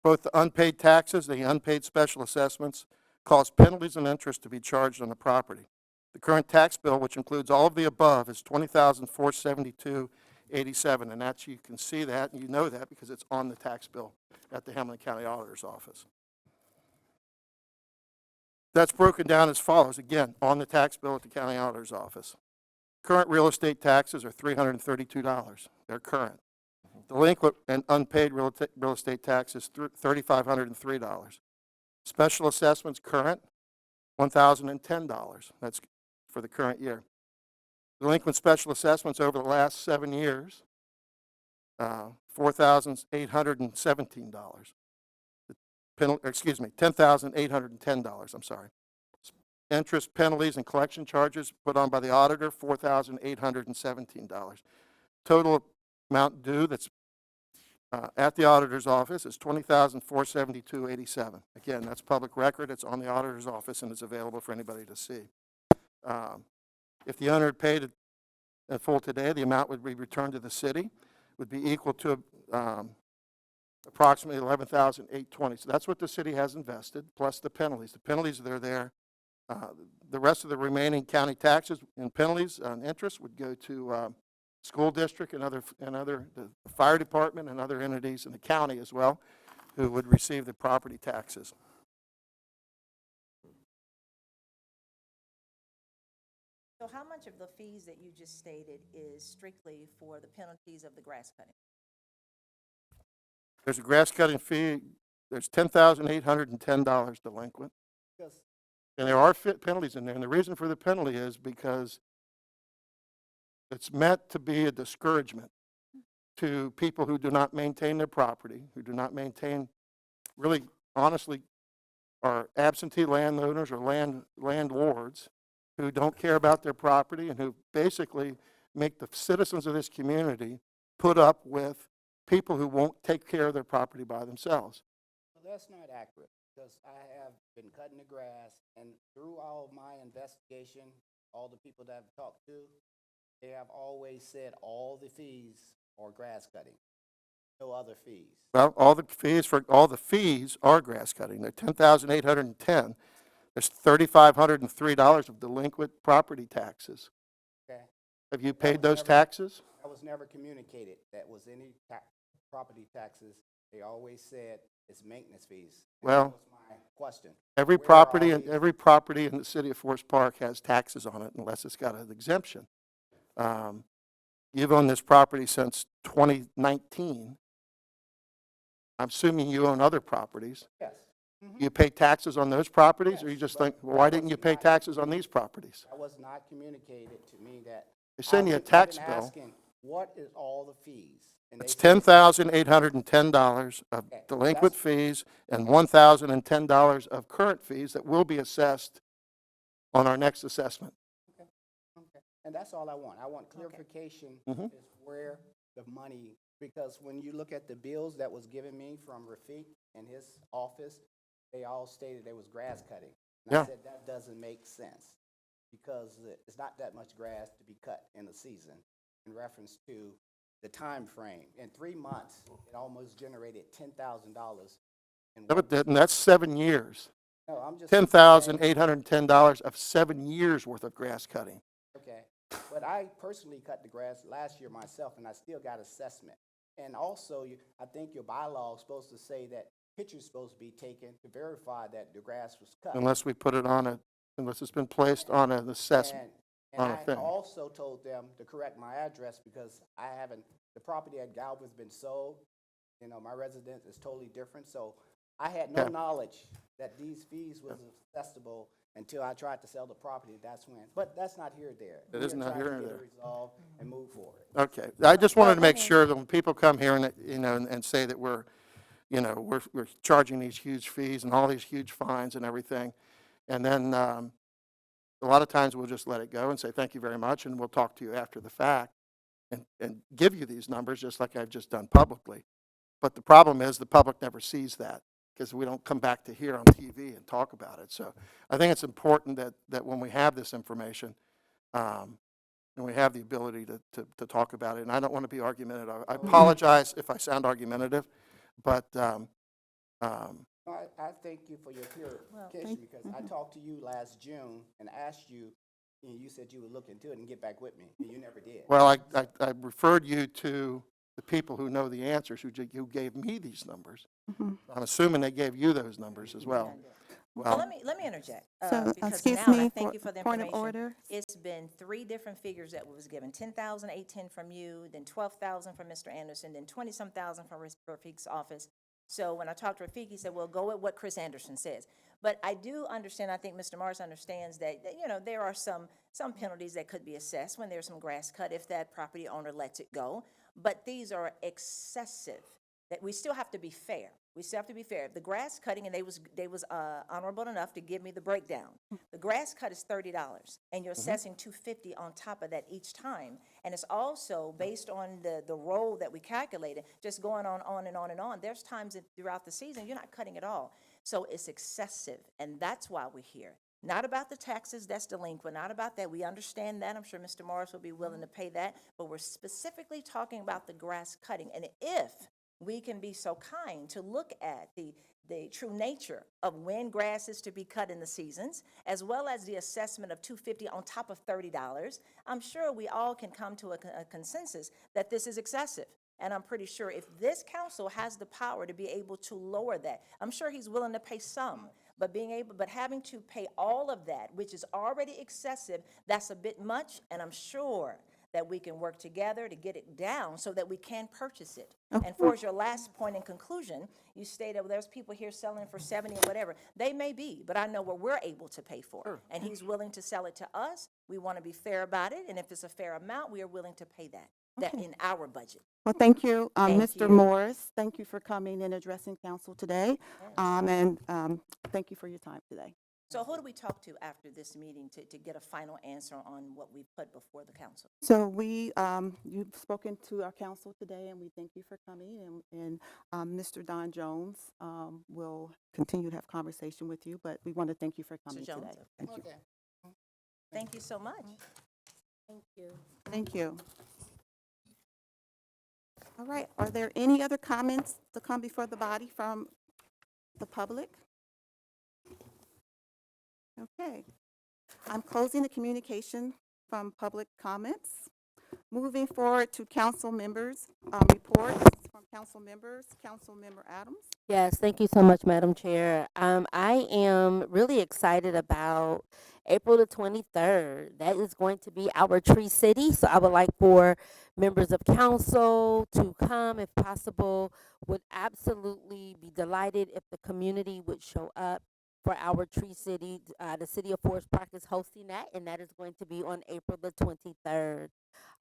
Both the unpaid taxes and the unpaid special assessments cause penalties and interest to be charged on the property. The current tax bill, which includes all of the above, is $20,472.87, and that's, you can see that, and you know that because it's on the tax bill at the Hamilton County Auditor's Office. That's broken down as follows, again, on the tax bill at the County Auditor's Office. Current real estate taxes are $332. They're current. Delinquent and unpaid real estate taxes, $3,503. Special assessments current, $1,010. That's for the current year. Delinquent special assessments over the last 7 years, $4,817. $10,810, I'm sorry. Interest, penalties, and collection charges put on by the auditor, $4,817. Total amount due that's at the auditor's office is $20,472.87. Again, that's public record. It's on the auditor's office and it's available for anybody to see. If the owner had paid it in full today, the amount would be returned to the city, would be equal to approximately $11,820. So that's what the city has invested, plus the penalties. The penalties that are there. The rest of the remaining county taxes and penalties and interest would go to school district and the fire department and other entities in the county as well, who would receive the property taxes. So how much of the fees that you just stated is strictly for the penalties of the grass cutting? There's a grass cutting fee. There's $10,810 delinquent. Yes. And there are penalties in there. And the reason for the penalty is because it's meant to be a discouragement to people who do not maintain their property, who do not maintain, really, honestly, are absentee landowners or landlords who don't care about their property and who basically make the citizens of this community put up with people who won't take care of their property by themselves. Well, that's not accurate, because I have been cutting the grass, and through all of my investigation, all the people that I've talked to, they have always said all the fees are grass cutting, no other fees. Well, all the fees are grass cutting. They're $10,810. There's $3,503 of delinquent property taxes. Okay. Have you paid those taxes? I was never communicated that was any property taxes. They always said it's maintenance fees. And Well, that was my question. Every Where are property all in these- every property in the city of Forest Park has taxes on it unless it's got an exemption. You've owned this property since 2019. I'm assuming you own other properties. Yes. Mhm. You pay taxes on those properties, or you Yes, just but think, well, why that didn't you was pay not taxes on these properties? That was not communicated to me that. They send you a I've been tax bill. asking, what is all the fees? And they It's said- $10,810 of Okay, delinquent that's- fees and $1,010 of current fees that will be assessed on our next assessment. Okay. And that's all I want. I want clarification Mhm. is where the money, because when you look at the bills that was given me from Rafiq and his office, they all stated there was grass cutting. And Yeah. I said, that doesn't make sense, because it's not that much grass to be cut in a season in reference to the time frame. In 3 months, it almost generated $10,000. And that's 7 years. No, I'm just. $10,810 of 7 years worth of grass cutting. Okay, but I personally cut the grass last year myself, and I still got assessment. And also, I think your bylaw is supposed to say that pictures supposed to be taken to verify that the grass was cut. Unless we put it on unless it's been placed on an assessment. And on a I thing. also told them to correct my address, because the property at Galbraith's been sold. You know, my residence is totally different, so I had no Okay. knowledge that these fees was accessible until I tried to sell the property, that's when, but that's not here or there. It is We're not trying here to or get there. it resolved and move forward. Okay, I just wanted to Well, I make mean- sure that when people come here and, and say that we're, we're charging these huge fees and all these huge fines and everything, and then, a lot of times we'll just let it go and say, thank you very much, and we'll talk to you after the fact and give you these numbers, just like I've just done publicly. But the problem is the public never sees that because we don't come back to here on TV and talk about it. So I think it's important that when we have this information, and we have the ability to talk about it, and I don't want to be argumentative. I apologize if I sound argumentative, but, No, I thank you for your clarification, because I talked to you last June and asked you, and you said you would look into it and get back with me, and you never did. well, I referred you to the people who know the answers, who gave me these numbers. I'm assuming they gave you those numbers as well. Well, let me interject. So, Because excuse now, and I me, thank for you for the point of information. order. It's been 3 different figures that was given, 10,000, 810 from you, then 12,000 from Mr. Anderson, then 20-some thousand from Rafiq's office. So when I talked to Rafik, he said, well, go with what Chris Anderson says. But I do understand, I think Mr. Morris understands that, there are some penalties that could be assessed when there's some grass cut if that property owner lets it go. But these are excessive, that we still have to be fair. We still have to be fair. The grass cutting, and they was honorable enough to give me the breakdown. The grass cut is $30, and you're assessing $250 on top of that each time. And it's also based on the roll that we calculated, just going on and on and on. There's times throughout the season you're not cutting at all. So it's excessive, and that's why we're here. Not about the taxes that's delinquent, not about that. We understand that. I'm sure Mr. Morris will be willing to pay that. But we're specifically talking about the grass cutting. And if we can be so kind to look at the true nature of when grass is to be cut in the seasons, as well as the assessment of $250 on top of $30, I'm sure we all can come to a consensus that this is excessive. And I'm pretty sure if this council has the power to be able to lower that, I'm sure he's willing to pay some. But having to pay all of that, which is already excessive, that's a bit much, and I'm sure that we can work together to get it down so that we can purchase it. And for your last point in conclusion, you stated, well, there's people here selling for 70 or whatever. They may be, but I know what we're able to pay for. And he's willing to sell it to us. We want to be fair about it, and if it's a fair amount, we are willing to pay that in our budget. Well, thank you, Thank Mr. you. Morris. Thank you for coming and addressing council today. And thank you for your time today. So who do we talk to after this meeting to get a final answer on what we put before the council? So you've spoken to our council today, and we thank you for coming. And Mr. Don Jones will continue to have conversation with you, but we want to thank you for coming Jones, today. Thank you. Thank you so much. Thank you. Thank you. All right, are there any other comments to come before the body from the public? Okay. I'm closing the communication from public comments. Moving forward to council members' reports from council members. Councilmember Adams. Yes, thank you so much, Madam Chair. I am really excited about April the 23rd. That is going to be our Tree City. So I would like for members of council to come if possible. Would absolutely be delighted if the community would show up for our Tree City. The City of Forest Park is hosting that, and that is going to be on April the 23rd.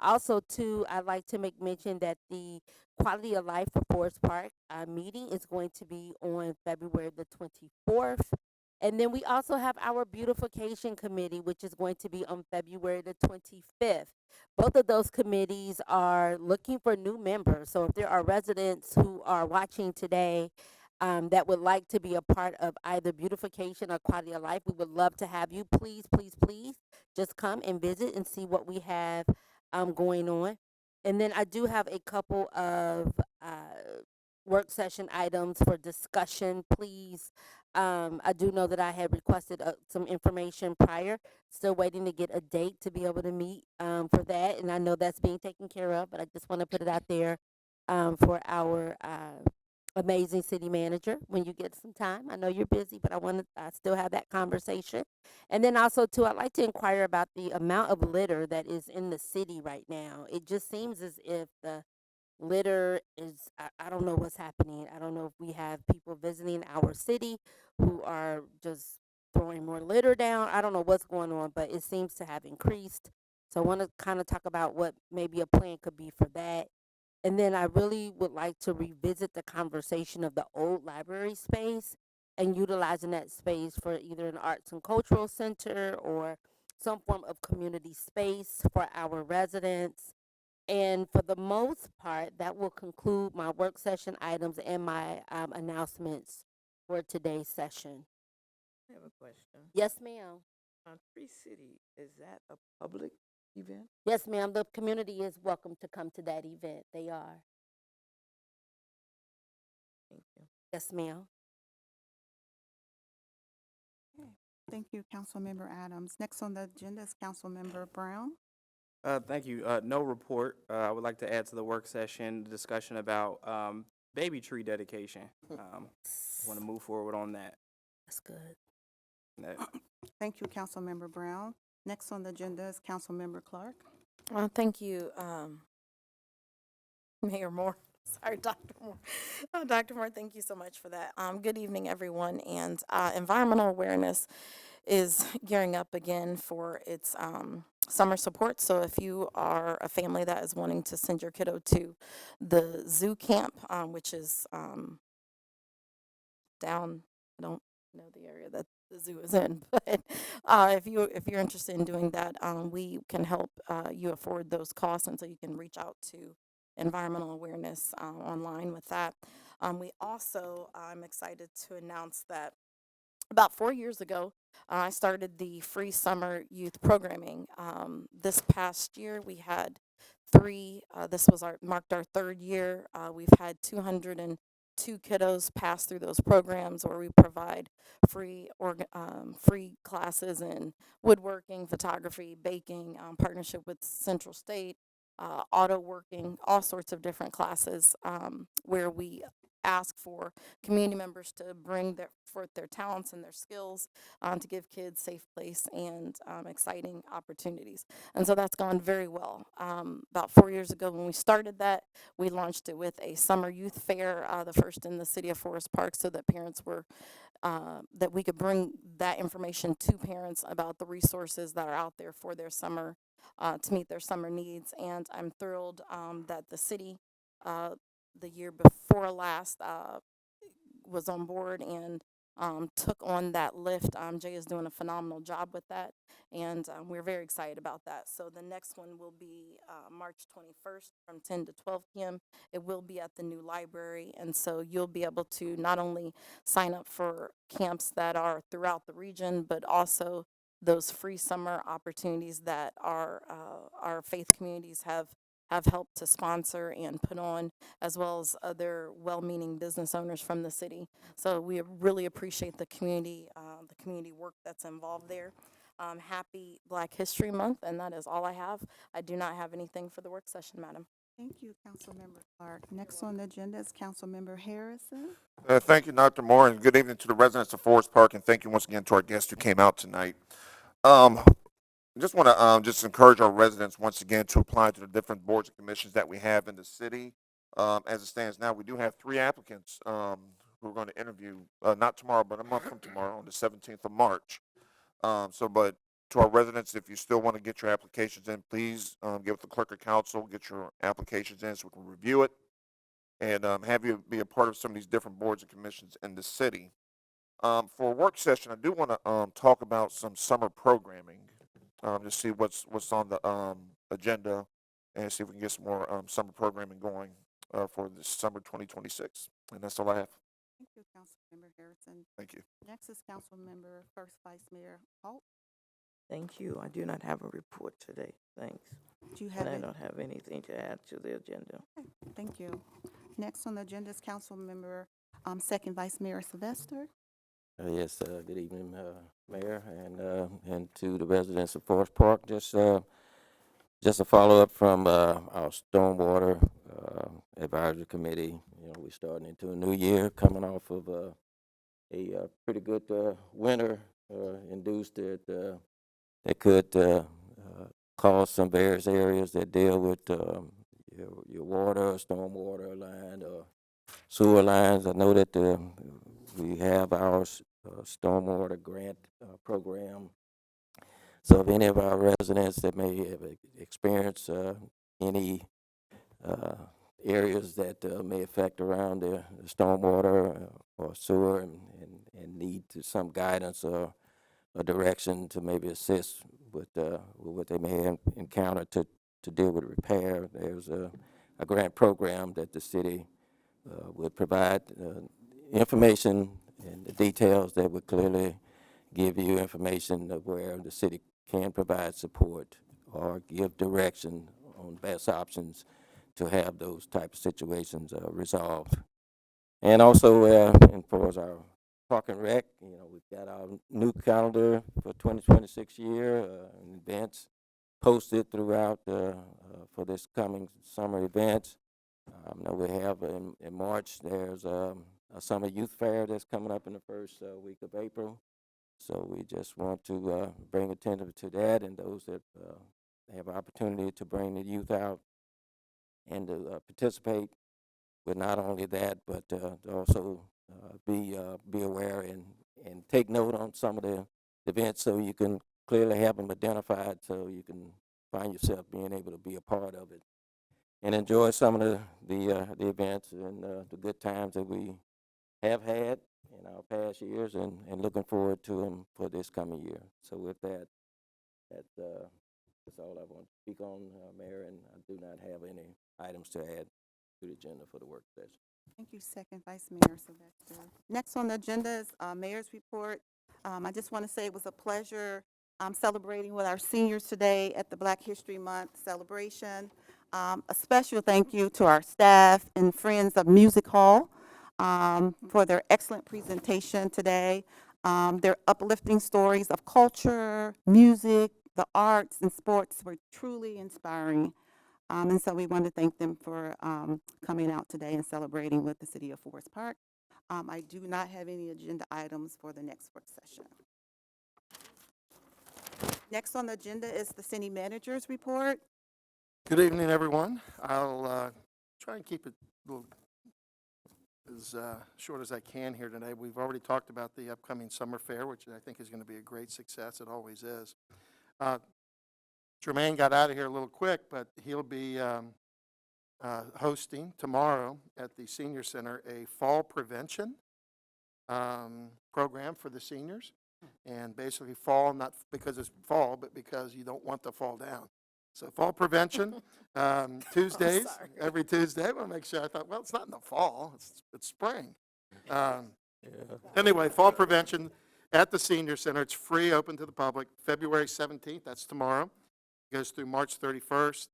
Also, too, I'd like to make mention that the Quality of Life for Forest Park meeting is going to be on February the 24th. And then we also have our Beautification Committee, which is going to be on February the 25th. Both of those committees are looking for new members. So if there are residents who are watching today that would like to be a part of either beautification or quality of life, we would love to have you. Please, please, please just come and visit and see what we have going on. And then I do have a couple of work session items for discussion. Please, I do know that I had requested some information prior. Still waiting to get a date to be able to meet for that. And I know that's being taken care of, but I just want to put it out there for our amazing city manager when you get some time. I know you're busy, but I want to still have that conversation. And then also, too, I'd like to inquire about the amount of litter that is in the city right now. It just seems as if the litter is, I don't know what's happening. I don't know if we have people visiting our city who are just throwing more litter down. I don't know what's going on, but it seems to have increased. So I want to kind of talk about what maybe a plan could be for that. And then I really would like to revisit the conversation of the old library space and utilizing that space for either an arts and cultural center or some form of community space for our residents. And for the most part, that will conclude my work session items and my announcements for today's session. I have a question. Yes, ma'am. Tree City, is that a public event? Yes, ma'am. The community is welcome to come to that event. They are. Thank you. Yes, ma'am. Thank you, Councilmember Adams. Next on the agenda is Councilmember Brown. Thank you. No report. I would like to add to the work session the discussion about baby tree dedication. Want to move forward on that. That's good. Thank you, Councilmember Brown. Next on the agenda is Councilmember Clark. Thank you, Mayor Moore. Sorry, Dr. Moore. Dr. Moore, thank you so much for that. Good evening, everyone. And environmental awareness is gearing up again for its summer support. So if you are a family that is wanting to send your kiddo to the zoo camp, which is down, I don't know the area that the zoo is in, but if you're interested in doing that, we can help you afford those costs, and so you can reach out to environmental awareness online with that. We also, I'm excited to announce that about 4 years ago, I started the free summer youth programming. This past year, we had this was marked our third year. We've had 202 kiddos pass through those programs where we provide free classes in woodworking, photography, baking, partnership with Central State, auto working, all sorts of different classes where we ask for community members to bring forth their talents and their skills to give kids safe place and exciting opportunities. And so that's gone very well. About 4 years ago when we started that, we launched it with a summer youth fair, the first in the city of Forest Park, so that parents were that we could bring that information to parents about the resources that are out there for their summer to meet their summer needs. And I'm thrilled that the city the year before last was on board and took on that lift. Jay is doing a phenomenal job with that, and we're very excited about that. So the next one will be March 21st from 10 to 12 p.m. It will be at the new library, and so you'll be able to not only sign up for camps that are throughout the region, but also those free summer opportunities that our faith communities have helped to sponsor and put on, as well as other well-meaning business owners from the city. So we really appreciate the community work that's involved there. Happy Black History Month, and that is all I have. I do not have anything for the work session, Madam. Thank you, Councilmember Clark. Next on the agenda is Councilmember Harrison. Thank you, Dr. Moore, and good evening to the residents of Forest Park, and thank you once again to our guests who came out tonight. I just want to just encourage our residents once again to apply to the different boards and commissions that we have in the city. As it stands now, we do have 3 applicants who are going to interview, not tomorrow, but a month from tomorrow on the 17th of March. But to our residents, if you still want to get your applications in, please get with the clerk of council, get your applications in so we can review it and have you be a part of some of these different boards and commissions in the city. For a work session, I do want to talk about some summer programming. To see what's on the agenda and see if we can get some more summer programming going for this summer 2026. And that's all I have. Thank you, Councilmember Harrison. Thank you. Next is Councilmember First Vice Mayor Holt. Thank you. I do not have a report today. Thanks. Do you have And I it? don't have anything to add to the agenda. Okay, thank you. Next on the agenda is Councilmember Second Vice Mayor Sylvester. Yes, good evening, Mayor, and to the residents of Forest Park. Just a follow-up from our Stormwater Advisory Committee. You know, we're starting into a new year, coming off of a pretty good winter induced that could cause some various areas that deal with your water, stormwater line, or sewer lines. I know that we have ours stormwater grant program. So if any of our residents that may have experienced any areas that may affect around the stormwater or sewer and need some guidance or direction to maybe assist with what they may encounter to deal with repair, there's a grant program that the city would provide information and the details that would clearly give you information of where the city can provide support or give direction on best options to have those type of situations resolved. And also, as far as our Park and Rec, we've got our new calendar for 2026 year, and events posted throughout for this coming summer events. Now we have in March, there's a summer youth fair that's coming up in the first week of April. So we just want to bring attention to that, and those that have opportunity to bring the youth out and to participate with not only that, but to also be aware and take note on some of the events so you can clearly have them identified so you can find yourself being able to be a part of it and enjoy some of the events and the good times that we have had in our past years and looking forward to them for this coming year. So with that, that's all I want to speak on, Mayor, and I do not have any items to add to the agenda for the work session. Thank you, Second Vice Mayor Sylvester. Next on the agenda is Mayor's report. I just want to say it was a pleasure celebrating with our seniors today at the Black History Month celebration. A special thank you to our staff and friends of Music Hall for their excellent presentation today. Their uplifting stories of culture, music, the arts, and sports were truly inspiring. And so we want to thank them for coming out today and celebrating with the City of Forest Park. I do not have any agenda items for the next work session. Next on the agenda is the City Manager's report. Good evening, everyone. I'll try and keep it a little as short as I can here today. We've already talked about the upcoming summer fair, which I think is going to be a great success. It always is. Jermaine got out of here a little quick, but he'll be hosting tomorrow at the Senior Center a fall prevention program for the seniors. And basically fall, not because it's fall, but because you don't want to fall down. So fall prevention, Tuesdays, every Tuesday. I want to make sure. I thought, well, it's not in the fall, it's spring. Anyway, fall prevention at the Senior Center. It's free, open to the public. February 17th, that's tomorrow. It goes through March 31st.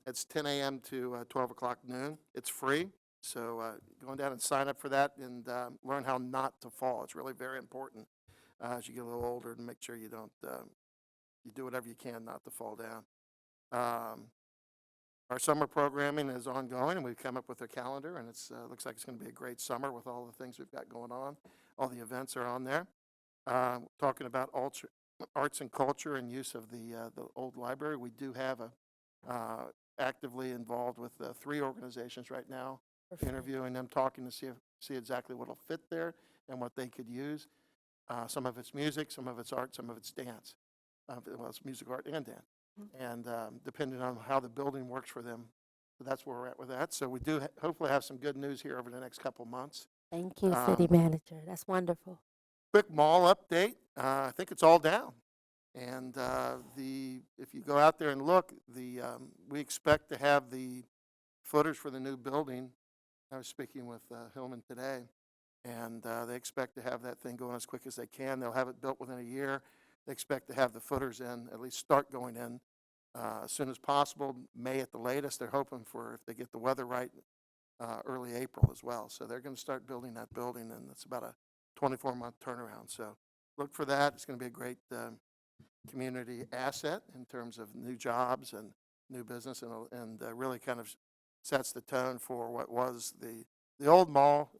It's 10 a.m. to 12 o'clock noon. It's free. So go down and sign up for that and learn how not to fall. It's really very important as you get a little older to make sure you don't, you do whatever you can not to fall down. Our summer programming is ongoing, and we've come up with a calendar, and it looks like it's going to be a great summer with all the things we've got going on. All the events are on there. Talking about arts and culture and use of the old library, we do have actively involved with 3 organizations right now, interviewing them, talking to see exactly what will fit there and what they could use. Some of it's music, some of it's art, some of it's dance. Well, it's music, art, and dance. And depending on how the building works for them, so that's where we're at with that. So we do hopefully have some good news here over the next couple months. Thank you, City Manager. That's wonderful. Quick mall update. I think it's all down. And if you go out there and look, we expect to have the footers for the new building. I was speaking with Hillman today, and they expect to have that thing going as quick as they can. They'll have it built within a year. They expect to have the footers in, at least start going in as soon as possible, May at the latest. They're hoping for, if they get the weather right, early April as well. So they're going to start building that building, and it's about a 24-month turnaround. So look for that. It's going to be a great community asset in terms of new jobs and new business, and really kind of sets the tone for what was the old mall.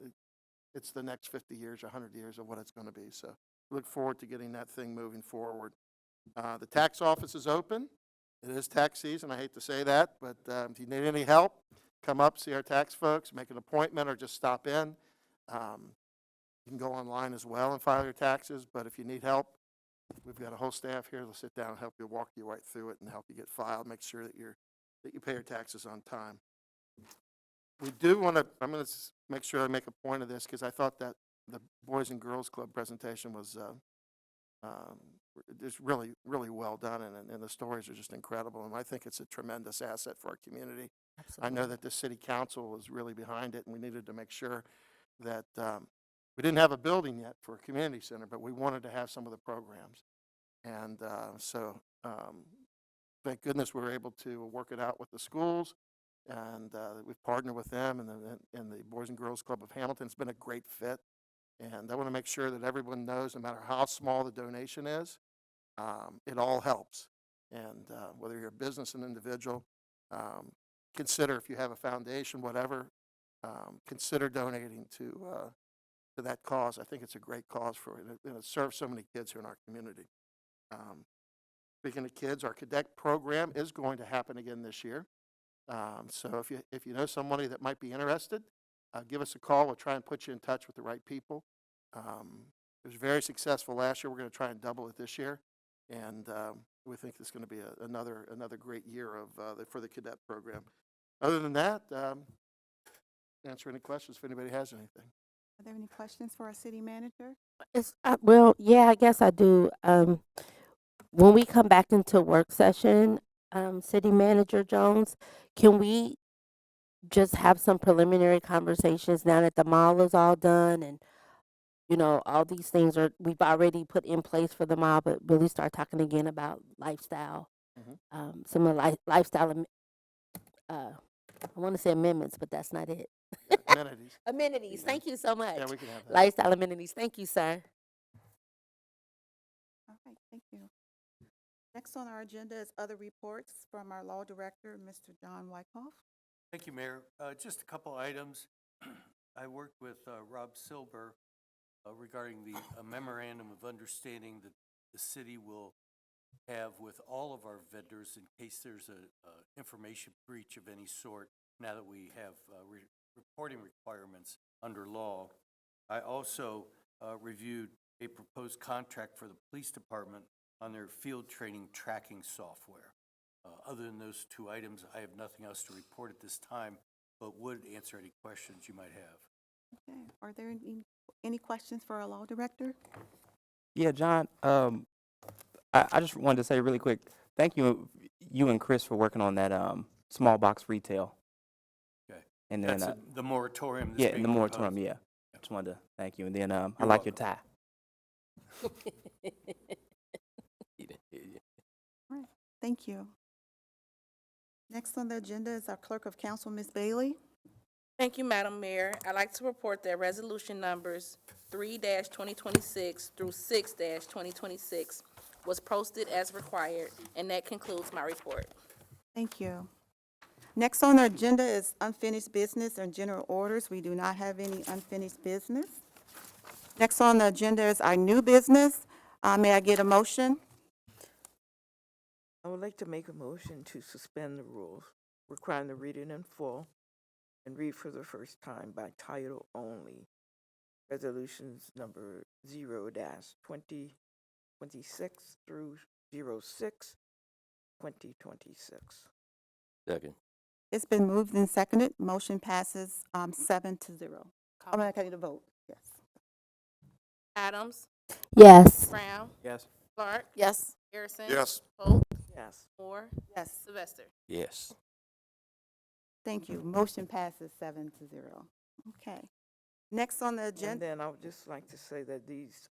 It's the next 50 years, 100 years of what it's going to be. So look forward to getting that thing moving forward. The tax office is open. It is tax season. I hate to say that, but if you need any help, come up, see our tax folks, make an appointment, or just stop in. You can go online as well and file your taxes, but if you need help, we've got a whole staff here that'll sit down and help you, walk you right through it and help you get filed, make sure that you pay your taxes on time. We do want to, I'm going to make sure I make a point of this because I thought that the Boys and Girls Club presentation was just really, really well done, and the stories are just incredible, and I think it's a tremendous asset for our community. I know that the city council was really behind it, and we needed to make sure that we didn't have a building yet for a community center, but we wanted to have some of the programs. And thank goodness we were able to work it out with the schools, and we've partnered with them, and the Boys and Girls Club of Hamilton. It's been a great fit, and I want to make sure that everyone knows, no matter how small the donation is, it all helps. And whether you're a business and individual, consider, if you have a foundation, whatever, consider donating to that cause. I think it's a great cause and it serves so many kids here in our community. Speaking of kids, our cadet program is going to happen again this year. So if you know somebody that might be interested, give us a call. We'll try and put you in touch with the right people. It was very successful last year. We're going to try and double it this year, and we think it's going to be another great year for the cadet program. Other than that, answer any questions if anybody has anything. Are there any questions for our city manager? Well, yeah, I guess I do. When we come back into work session, City Manager Jones, can we just have some preliminary conversations now that the mall is all done and, all these things we've already put in place for the mall, but really start talking again about lifestyle, some of the lifestyle, I want to say amendments, but that's not it. Amenities. Amenities. Thank you so much. Yeah, we can have that. Lifestyle amenities. Thank you, sir. All right, thank you. Next on our agenda is other reports from our law director, Mr. John Wyckoff. Thank you, Mayor. Just a couple items. I worked with Rob Silber regarding the memorandum of understanding that the city will have with all of our vendors in case there's a information breach of any sort now that we have reporting requirements under law. I also reviewed a proposed contract for the police department on their field training tracking software. Other than those two items, I have nothing else to report at this time, but would answer any questions you might have. Okay, are there any questions for our law director? Yeah, John, I just wanted to say really quick, thank you and Chris for working on that small box retail. Okay. And then That's the moratorium. Yeah, the moratorium, yeah. Just wanted to thank you. And then I like your tie. All right, thank you. Next on the agenda is our clerk of council, Ms. Bailey. Thank you, Madam Mayor. I'd like to report that resolution numbers 3-2026 through 6-2026 was posted as required, and that concludes my report. Thank you. Next on the agenda is unfinished business and general orders. We do not have any unfinished business. Next on the agenda is our new business. May I get a motion? I would like to make a motion to suspend the rules, requiring the reading in full and read for the first time by title only. Resolutions number 0-2026 through 06-2026. Second. It's been moved and seconded. Motion passes 7-0. I'm going to need a vote. Yes. Adams, Yes. Brown, Yes. Clark, Yes. Harrison. Yes. Holt, Yes. Moore, Yes. Sylvester. Yes. Thank you. Motion passes 7-0. Okay. Next on the And agenda. then I would just like to say that these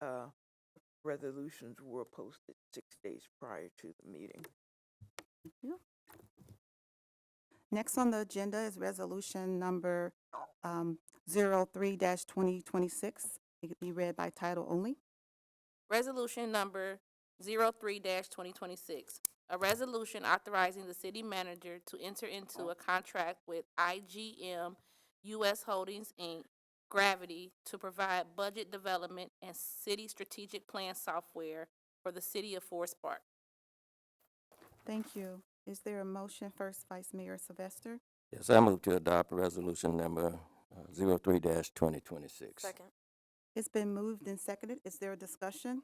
resolutions were posted 6 days prior to the meeting. Thank you. Next on the agenda is resolution number 03-2026. It could be read by title only. Resolution number 03-2026. A resolution authorizing the city manager to enter into a contract with IGM US Holdings, Inc., Gravity, to provide budget development and city strategic plan software for the city of Forest Park. Thank you. Is there a motion first, Vice Mayor Sylvester? Yes, I move to adopt resolution number 03-2026. Second. It's been moved and seconded. Is there a discussion?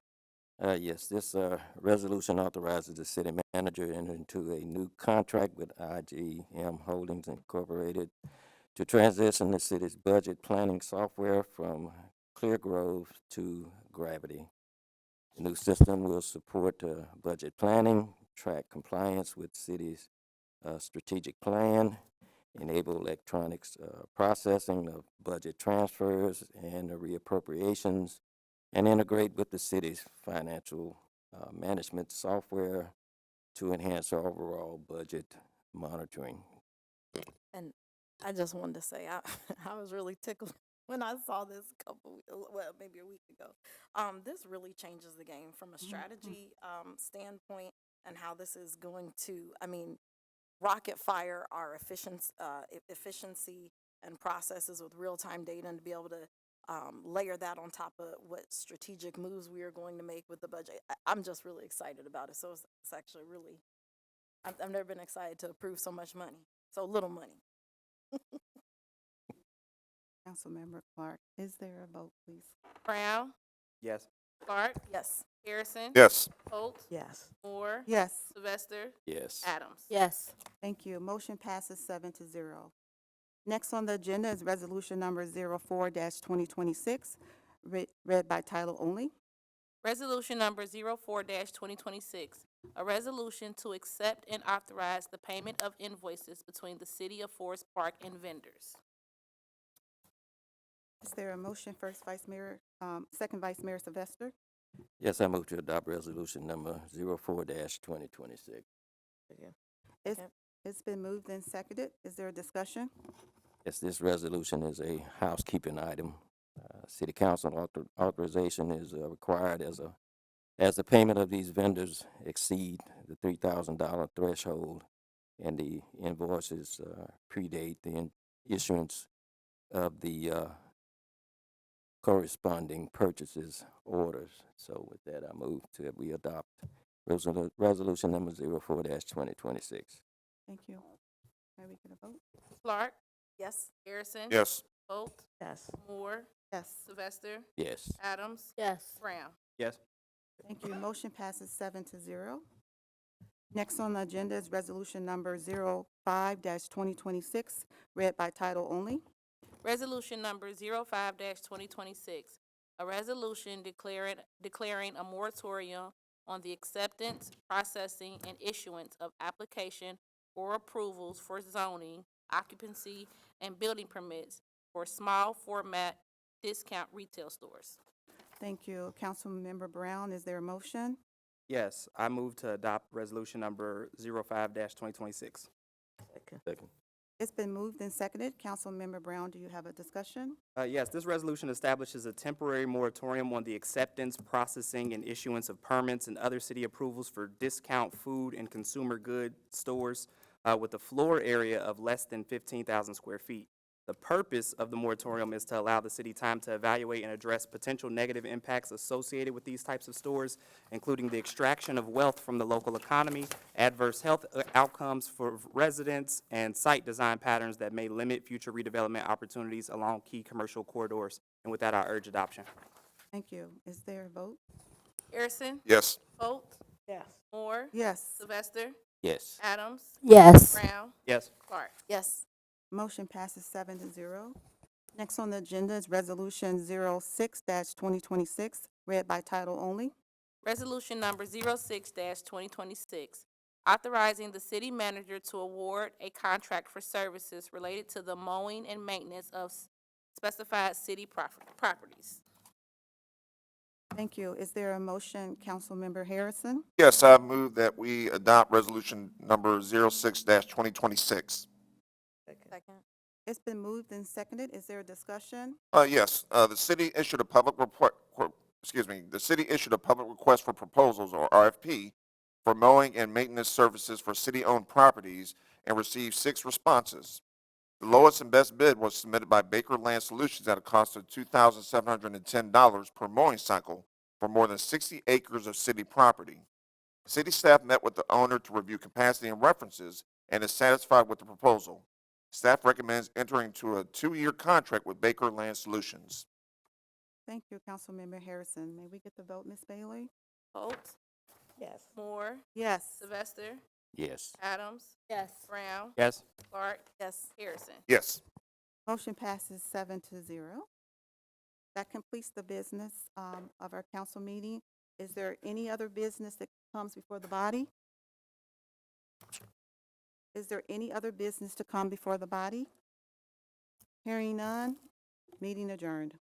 Yes, this resolution authorizes the city manager to enter into a new contract with IGM Holdings Incorporated to transition the city's budget planning software from Clear Grove to Gravity. The new system will support budget planning, track compliance with city's strategic plan, enable electronics processing of budget transfers and reappropriations, and integrate with the city's financial management software to enhance our overall budget monitoring. And I just wanted to say, I was really tickled when I saw this well, maybe a week ago. This really changes the game from a strategy standpoint and how this is going to, rocket fire our efficiency and processes with real-time data, and to be able to layer that on top of what strategic moves we are going to make with the budget. I'm just really excited about it. So it's actually really, I've never been excited to approve so much money, so little money. Councilmember Clark, is there a vote, please? Brown, Yes. Clark, Yes. Harrison. Yes. Holt, Yes. Moore, Yes. Sylvester, Yes. Adams. Yes. Thank you. Motion passes 7-0. Next on the agenda is resolution number 04-2026, read by title only. Resolution number 04-2026, a resolution to accept and authorize the payment of invoices between the City of Forest Park and vendors. Is there a motion, Second Vice Mayor Sylvester? Yes, I move to adopt resolution number 04-2026. It's been moved and seconded. Is there a discussion? Yes, this resolution is a housekeeping item. City Council authorization is required as the payment of these vendors exceed the $3,000 threshold, and the invoices predate the issuance of the corresponding purchases orders. So with that, I move that we adopt resolution number 04-2026. Thank you. May we get a vote? Clark, Yes. Harrison. Yes. Holt, Yes. Moore, Yes. Sylvester, Yes. Adams, Yes. Brown. Yes. Thank you. Motion passes 7-0. Next on the agenda is resolution number 05-2026, read by title only. Resolution number 05-2026, a resolution declaring a moratorium on the acceptance, processing, and issuance of application or approvals for zoning, occupancy, and building permits for small format discount retail stores. Thank you. Councilmember Brown, is there a motion? Yes, I move to adopt resolution number 05-2026. Second. It's been moved and seconded. Councilmember Brown, do you have a discussion? Yes, this resolution establishes a temporary moratorium on the acceptance, processing, and issuance of permits and other city approvals for discount food and consumer good stores with a floor area of less than 15,000 square feet. The purpose of the moratorium is to allow the city time to evaluate and address potential negative impacts associated with these types of stores, including the extraction of wealth from the local economy, adverse health outcomes for residents, and site design patterns that may limit future redevelopment opportunities along key commercial corridors. And with that, I urge adoption. Thank you. Is there a vote? Harrison. Yes. Holt, Yes. Moore, Yes. Sylvester, Yes. Adams, Yes. Brown, Yes. Clark. Yes. Motion passes 7-0. Next on the agenda is resolution 06-2026, read by title only. Resolution number 06-2026, authorizing the city manager to award a contract for services related to the mowing and maintenance of specified city properties. Thank you. Is there a motion, Councilmember Harrison? Yes, I move that we adopt resolution number 06-2026. Second. It's been moved and seconded. Is there a discussion? Yes, the city issued a public the city issued a public request for proposals, or RFP, for mowing and maintenance services for city-owned properties and received 6 responses. The lowest and best bid was submitted by Baker Land Solutions at a cost of $2,710 per mowing cycle for more than 60 acres of city property. City staff met with the owner to review capacity and references and is satisfied with the proposal. Staff recommends entering into a 2-year contract with Baker Land Solutions. Thank you, Councilmember Harrison. May we get the vote, Ms. Bailey? Holt, Yes. Moore, Yes. Sylvester, Yes. Adams, Yes. Brown, Yes. Clark, Yes. Harrison. Yes. Motion passes 7-0. That completes the business of our council meeting. Is there any other business that comes before the body? Is there any other business to come before the body? Hearing none, meeting adjourned.